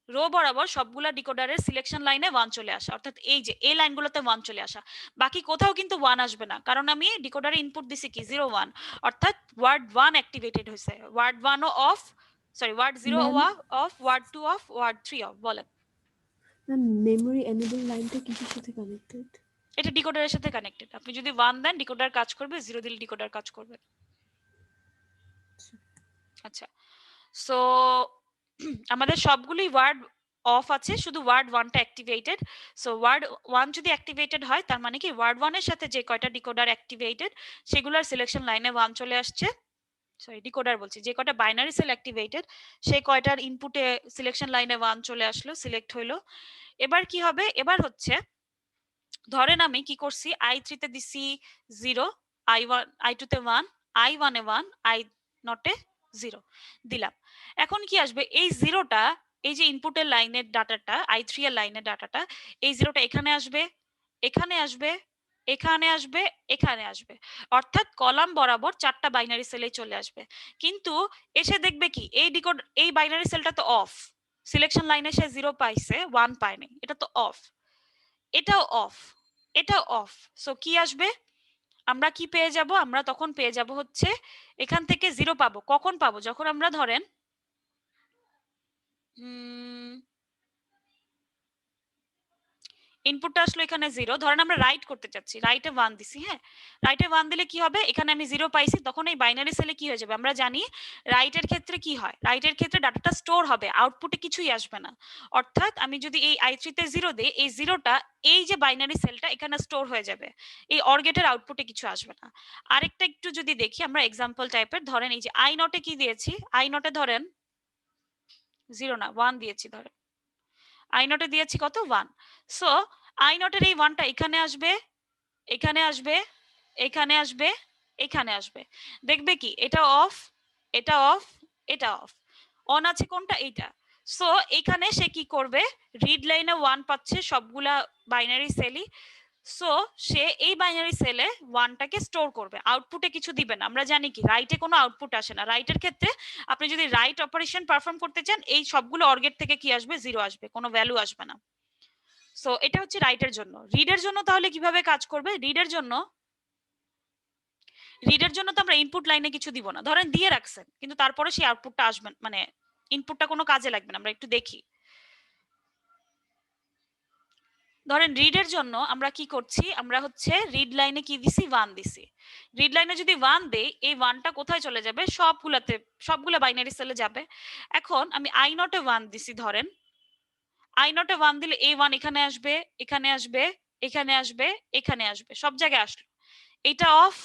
রো বরাবর সবগুলা ডিকোডারের সিলেকশন লাইনে 1 চলে আসা, অর্থাৎ এই যে এই লাইনগুলোতে 1 চলে আসা, বাকি কোথাও কিন্তু 1 আসবে না, কারণ আমি ডিকোডারে ইনপুট দিছি কি 01, অর্থাৎ ওয়ার্ড 1 অ্যাক্টিভেটেড হয়েছে, ওয়ার্ড 1 ও off, sorry word 0 off, word 2 off, word 3 off. বলেন মেমরি এনেবল লাইনটা কিসের সাথে কানেক্টেড? এটা ডিকোডারের সাথে কানেক্টেড। আপনি যদি 1 দেন ডিকোডার কাজ করবে, 0 দিলে ডিকোডার কাজ করবে। আচ্ছা, সো আমাদের সবগুলোই ওয়ার্ড অফ আছে, শুধু ওয়ার্ড 1টা অ্যাক্টিভেটেড। সো ওয়ার্ড 1 যদি অ্যাক্টিভেটেড হয় তার মানে কি ওয়ার্ড 1 এর সাথে যে কয়টা ডিকোডার অ্যাক্টিভেটেড সেগুলোর সিলেকশন লাইনে 1 চলে আসছে, সরি ডিকোডার বলছি, যে কয়টা বাইনারি সেল অ্যাক্টিভেটেড সেই কয়টার ইনপুটে সিলেকশন লাইনে 1 চলে আসলো, সিলেক্ট হইলো। এবার কি হবে, এবার হচ্ছে ধরেন আমি কি করছি, i3 তে দিছি 0, i1 i2 তে 1, i1 এ 1, i0 এ 0 দিলাম। এখন কি আসবে, এই 0টা, এই যে ইনপুটের লাইনের ডাটাটা, i3 এর লাইনের ডাটাটা, এই 0টা এখানে আসবে, এখানে আসবে, এখানে আসবে, এখানে আসবে, অর্থাৎ কলাম বরাবর 4টা বাইনারি সেলে চলে আসবে। কিন্তু এসে দেখবে কি, এই বাইনারি সেলটা তো অফ, সিলেকশন লাইনে সে 0 পাইছে, 1 পায়নি, এটা তো অফ, এটাও অফ, এটাও অফ। সো কি আসবে, আমরা কি পেয়ে যাব, আমরা তখন পেয়ে যাব হচ্ছে এখান থেকে 0 পাবো। কখন পাবো, যখন আমরা ধরেন ইনপুটটা আসলো এখানে 0, ধরেন আমরা রাইট করতে চাচ্ছি, রাইটে 1 দিছি, হ্যাঁ রাইটে 1 দিলে কি হবে, এখানে আমি 0 পাইছি, তখন এই বাইনারি সেলে কি হয়ে যাবে, আমরা জানি রাইটের ক্ষেত্রে কি হয়, রাইটের ক্ষেত্রে ডাটাটা স্টোর হবে, আউটপুটে কিছুই আসবে না। অর্থাৎ আমি যদি এই i3 তে 0 দেই, এই 0টা এই যে বাইনারি সেলটা এখানে স্টোর হয়ে যাবে, এই অর গেটের আউটপুটে কিছু আসবে না। আরেকটা একটু যদি দেখি আমরা এক্সাম্পল টাইপের, ধরেন এই যে i0 এ কি দিয়েছি, i0 এ ধরেন 0 না 1 দিয়েছি, ধরেন i0 এ দিয়েছি কত 1। সো i0 এর এই 1টা এখানে আসবে, এখানে আসবে, এখানে আসবে, এখানে আসবে, দেখবে কি এটা অফ, এটা অফ, এটা অফ, অন আছে কোনটা, এইটা। সো এখানে সে কি করবে, রিড লাইনে 1 পাচ্ছে সবগুলা বাইনারি সেলই, সো সে এই বাইনারি সেলে 1টাকে স্টোর করবে, আউটপুটে কিছু দিবে না। আমরা জানি কি রাইটে কোনো আউটপুট আসে না, রাইটের ক্ষেত্রে আপনি যদি রাইট অপারেশন পারফর্ম করতে চান, এই সবগুলো অর গেট থেকে কি আসবে, 0 আসবে, কোনো ভ্যালু আসবে না। সো এটা হচ্ছে রাইটের জন্য। রিডের জন্য তাহলে কিভাবে কাজ করবে, রিডের জন্য তো আমরা ইনপুট লাইনে কিছু দিব না, ধরেন দিয়ে রাখছেন কিন্তু তারপরে সেই আউটপুটটা আসবে, মানে ইনপুটটা কোনো কাজে লাগবে না। আমরা একটু দেখি, ধরেন রিডের জন্য আমরা কি করছি, আমরা হচ্ছে রিড লাইনে কি দিছি, 1 দিছি। রিড লাইনে যদি 1 দেই, এই 1টা কোথায় চলে যাবে, সবগুলা বাইনারি সেলে যাবে। এখন আমি i0 এ 1 দিছি, ধরেন i0 এ 1 দিলে এই 1 এখানে আসবে, এখানে আসবে, এখানে আসবে, এখানে আসবে, সব জায়গায় আসলো। এটা অফ,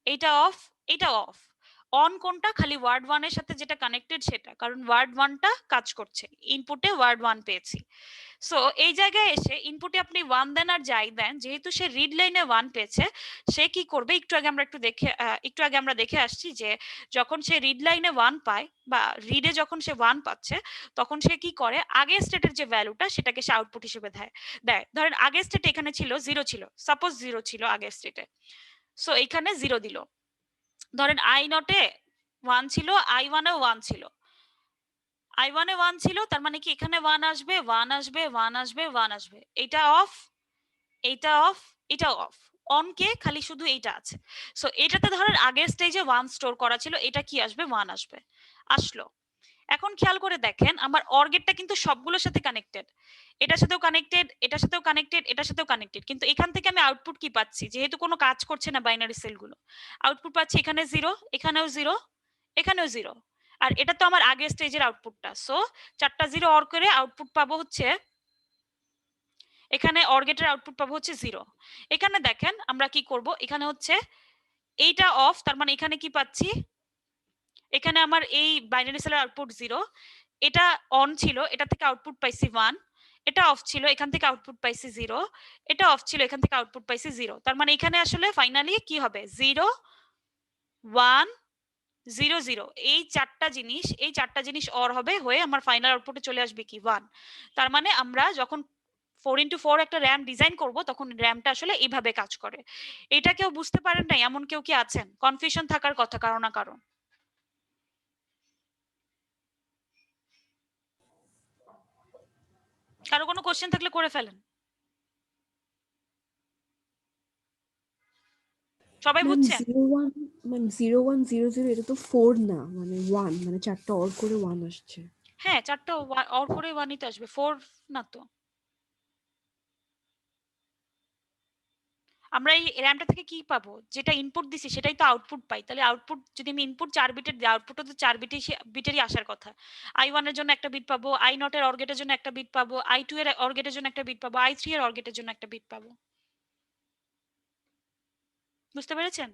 এটা অফ, এটা অফ। অন কোনটা? খালি ওয়ার্ড 1 এর সাথে যেটা কানেক্টেড সেটা, কারণ ওয়ার্ড 1 টা কাজ করছে, ইনপুটে ওয়ার্ড 1 পেয়েছি। সো এই জায়গায় এসে ইনপুটে আপনি 1 দেন আর যাই দেন, যেহেতু সে রিড লাইনে 1 পেয়েছে, সে কি করবে একটু আগে আমরা দেখে আসছি যে যখন সে রিড লাইনে 1 পায় বা রিডে যখন সে 1 পাচ্ছে, তখন সে কি করে আগের স্টেটের যে ভ্যালুটা সেটাকে সে আউটপুট হিসেবে দেয়। ধরেন আগের স্টেটে এখানে ছিল 0 ছিল, সাপোজ 0 ছিল আগের স্টেটে, সো এখানে 0 দিল। ধরেন আই নটে 1 ছিল, আই ওয়ানে 1 ছিল, আই ওয়ানে 1 ছিল, তার মানে কি এখানে 1 আসবে, 1 আসবে, 1 আসবে, 1 আসবে। এটা অফ, এটা অফ, এটা অফ। অন কে খালি শুধু এইটা আছে। সো এটাতে ধরেন আগের স্টেজে 1 স্টোর করা ছিল, এটা কি আসবে? 1 আসবে, আসলো। এখন খেয়াল করে দেখেন আমার অর গেটটা কিন্তু সবগুলোর সাথে কানেক্টেড, এটার সাথেও কানেক্টেড, এটার সাথেও কানেক্টেড, এটার সাথেও কানেক্টেড, কিন্তু এখান থেকে আমি আউটপুট কি পাচ্ছি? যেহেতু কোনো কাজ করছে না বাইনারি সেলগুলো, আউটপুট পাচ্ছি এখানে 0, এখানেও 0, এখানেও 0। আর এটা তো আমার আগের স্টেজের আউটপুটটা। সো 4টা 0 অর করে আউটপুট পাবো হচ্ছে, এখানে অর গেটের আউটপুট পাবো হচ্ছে 0। এখানে দেখেন আমরা কি করব, এখানে হচ্ছে এইটা অফ, তার মানে এখানে কি পাচ্ছি? এখানে আমার এই বাইনারি সেলের আউটপুট 0, এটা অন ছিল, এটা থেকে আউটপুট পাইছি 1, এটা অফ ছিল, এখান থেকে আউটপুট পাইছি 0, এটা অফ ছিল, এখান থেকে আউটপুট পাইছি 0। তার মানে এখানে আসলে ফাইনালি কি হবে? 0 1 0 0। এই চারটা জিনিস অর হবে, হয়ে আমার ফাইনাল আউটপুটে চলে আসবে কি? 1। তার মানে আমরা যখন 4x4 একটা র্যাম ডিজাইন করব, তখন র্যামটা আসলে এইভাবে কাজ করে। এটা কেউ বুঝতে পারেন না এমন কেউ কি আছেন? কনফিউশন থাকার কথা কারো না কারো। কারো কোনো কোশ্চেন থাকলে করে ফেলেন। সবাই ম্যাম বুঝছেন? 01, ম্যাম 0100 এটা তো 4 না, মানে 1, মানে 4টা অর করে 1 আসছে। হ্যাঁ, চারটা অর করে 1ই তো আসবে, 4 না তো। আমরা এই র্যামটা থেকে কি পাবো? যেটা ইনপুট দিছি সেটাই তো আউটপুট পাই। তাহলে আউটপুট যদি আমি ইনপুট 4 বিটের দিই, আউটপুটও তো 4 বিটেরই আসার কথা। i1 এর জন্য একটা বিট পাবো, i0 এর অর গেটের জন্য একটা বিট পাবো, i2 এর অর গেটের জন্য একটা বিট পাবো, i3 এর অর গেটের জন্য একটা বিট পাবো। বুঝতে পেরেছেন?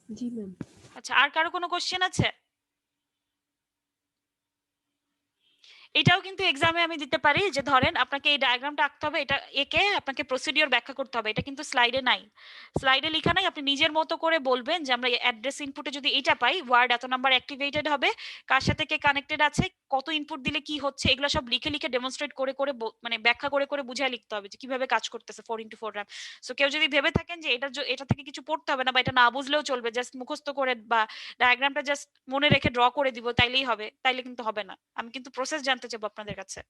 জি ম্যাম। আচ্ছা, আর কারো কোনো কোশ্চেন আছে? এটাও কিন্তু এক্সামে আমি দিতে পারি যে ধরেন আপনাকে এই ডায়াগ্রামটা আঁকতে হবে, এটা এঁকে আপনাকে প্রসিডিওর ব্যাখ্যা করতে হবে। এটা কিন্তু স্লাইডে নাই, স্লাইডে লেখা নাই। আপনি নিজের মতো করে বলবেন যে আমরা অ্যাড্রেস ইনপুটে যদি এটা পাই, ওয়ার্ড এত নাম্বার অ্যাক্টিভেটেড হবে, কার সাথে কে কানেক্টেড আছে, কত ইনপুট দিলে কি হচ্ছে, এগুলো সব লিখে লিখে ডেমনস্ট্রেট করে করে মানে ব্যাখ্যা করে করে বুঝায় লিখতে হবে যে কিভাবে কাজ করতেছে 4x4 র্যাম। সো কেউ যদি ভেবে থাকেন যে এটা থেকে কিছু পড়তে হবে না বা এটা না বুঝলেও চলবে, জাস্ট মুখস্থ করে বা ডায়াগ্রামটা জাস্ট মনে রেখে ড্র করে দিব তাইলেই হবে, তাইলে কিন্তু হবে না। আমি কিন্তু প্রসেস জানতে চাইবো আপনাদের কাছে।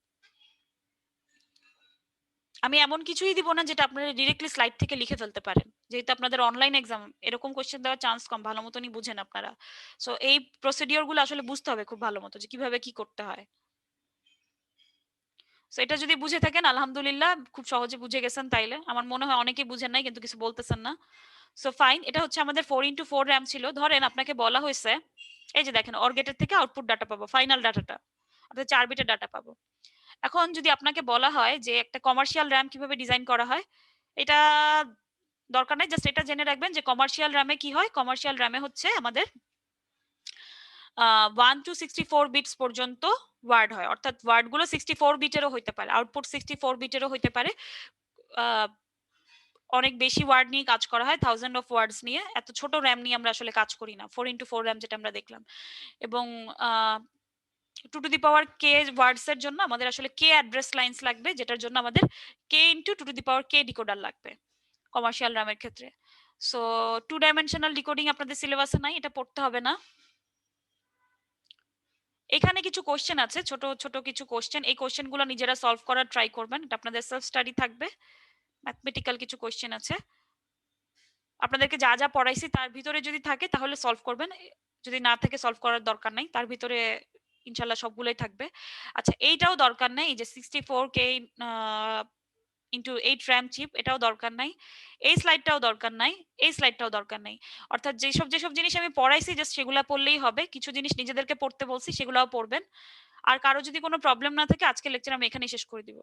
আমি এমন কিছুই দিব না যেটা আপনারা ডিরেক্টলি স্লাইড থেকে লিখে ফেলতে পারেন, যেহেতু আপনাদের অনলাইন এক্সাম, এরকম কোশ্চেন দেওয়ার চান্স কম, ভালো মতনই বুঝেন আপনারা। সো এই প্রসিডিওর গুলো আসলে বুঝতে হবে খুব ভালো মতো যে কিভাবে কি করতে হয়। সো এটা যদি বুঝে থাকেন আলহামদুলিল্লাহ, খুব সহজে বুঝে গেছেন। তাইলে আমার মনে হয় অনেকেই বুঝেন নাই কিন্তু কিছু বলতেছেন না। সো ফাইন, এটা হচ্ছে আমাদের 4x4 র্যাম ছিল। ধরেন আপনাকে বলা হয়েছে এই যে দেখেন অর গেটের থেকে আউটপুট ডাটা পাবো, ফাইনাল ডাটাটা অর্থাৎ 4 বিটের ডাটা পাবো। এখন যদি আপনাকে বলা হয় যে একটা কমার্শিয়াল র্যাম কিভাবে ডিজাইন করা হয়, এটা দরকার নাই, জাস্ট এটা জেনে রাখবেন যে কমার্শিয়াল র্যামে কি হয়। কমার্শিয়াল র্যামে হচ্ছে আমাদের 1 to 64 বিটস পর্যন্ত ওয়ার্ড হয়, অর্থাৎ ওয়ার্ড গুলো 64 বিটেরও হইতে পারে, আউটপুট 64 বিটেরও হইতে পারে। অনেক বেশি ওয়ার্ড নিয়ে কাজ করা হয়, থাউজেন্ড অফ ওয়ার্ডস নিয়ে। এত ছোট র্যাম নিয়ে আমরা আসলে কাজ করি না, 4x4 র্যাম যেটা আমরা দেখলাম। এবং 2 to the power k ওয়ার্ডস এর জন্য আমাদের আসলে k অ্যাড্রেস লাইনস লাগবে, যেটার জন্য আমাদের k into 2 to the power k decoder লাগবে কমার্শিয়াল র্যামের ক্ষেত্রে। সো 2 ডাইমেনশনাল ডিকোডিং আপনাদের সিলেবাসে নাই, এটা পড়তে হবে না। এখানে কিছু কোশ্চেন আছে, ছোট ছোট কিছু কোশ্চেন, এই কোশ্চেন গুলো নিজেরা সলভ করার ট্রাই করবেন, এটা আপনাদের সেলফ স্টাডি থাকবে। ম্যাথমেটিক্যাল কিছু কোশ্চেন আছে, আপনাদেরকে যা যা পড়াইছি তার ভিতরে যদি থাকে তাহলে সলভ করবেন, যদি না থাকে সলভ করার দরকার নাই, তার ভিতরে ইনশাল্লাহ সবগুলোই থাকবে। আচ্ছা, এইটাও দরকার নাই, এই যে 64K ইন্টু 8 র্যাম চিপ, এটাও দরকার নাই। এই স্লাইডটাও দরকার নাই, এই স্লাইডটাও দরকার নাই। অর্থাৎ যেসব জিনিস আমি পড়াইছি জাস্ট সেগুলা পড়লেই হবে। কিছু জিনিস নিজেদেরকে পড়তে বলছি সেগুলাও পড়বেন। আর কারো যদি কোনো প্রবলেম না থাকে আজকে লেকচার আমি এখানেই শেষ করে দিব।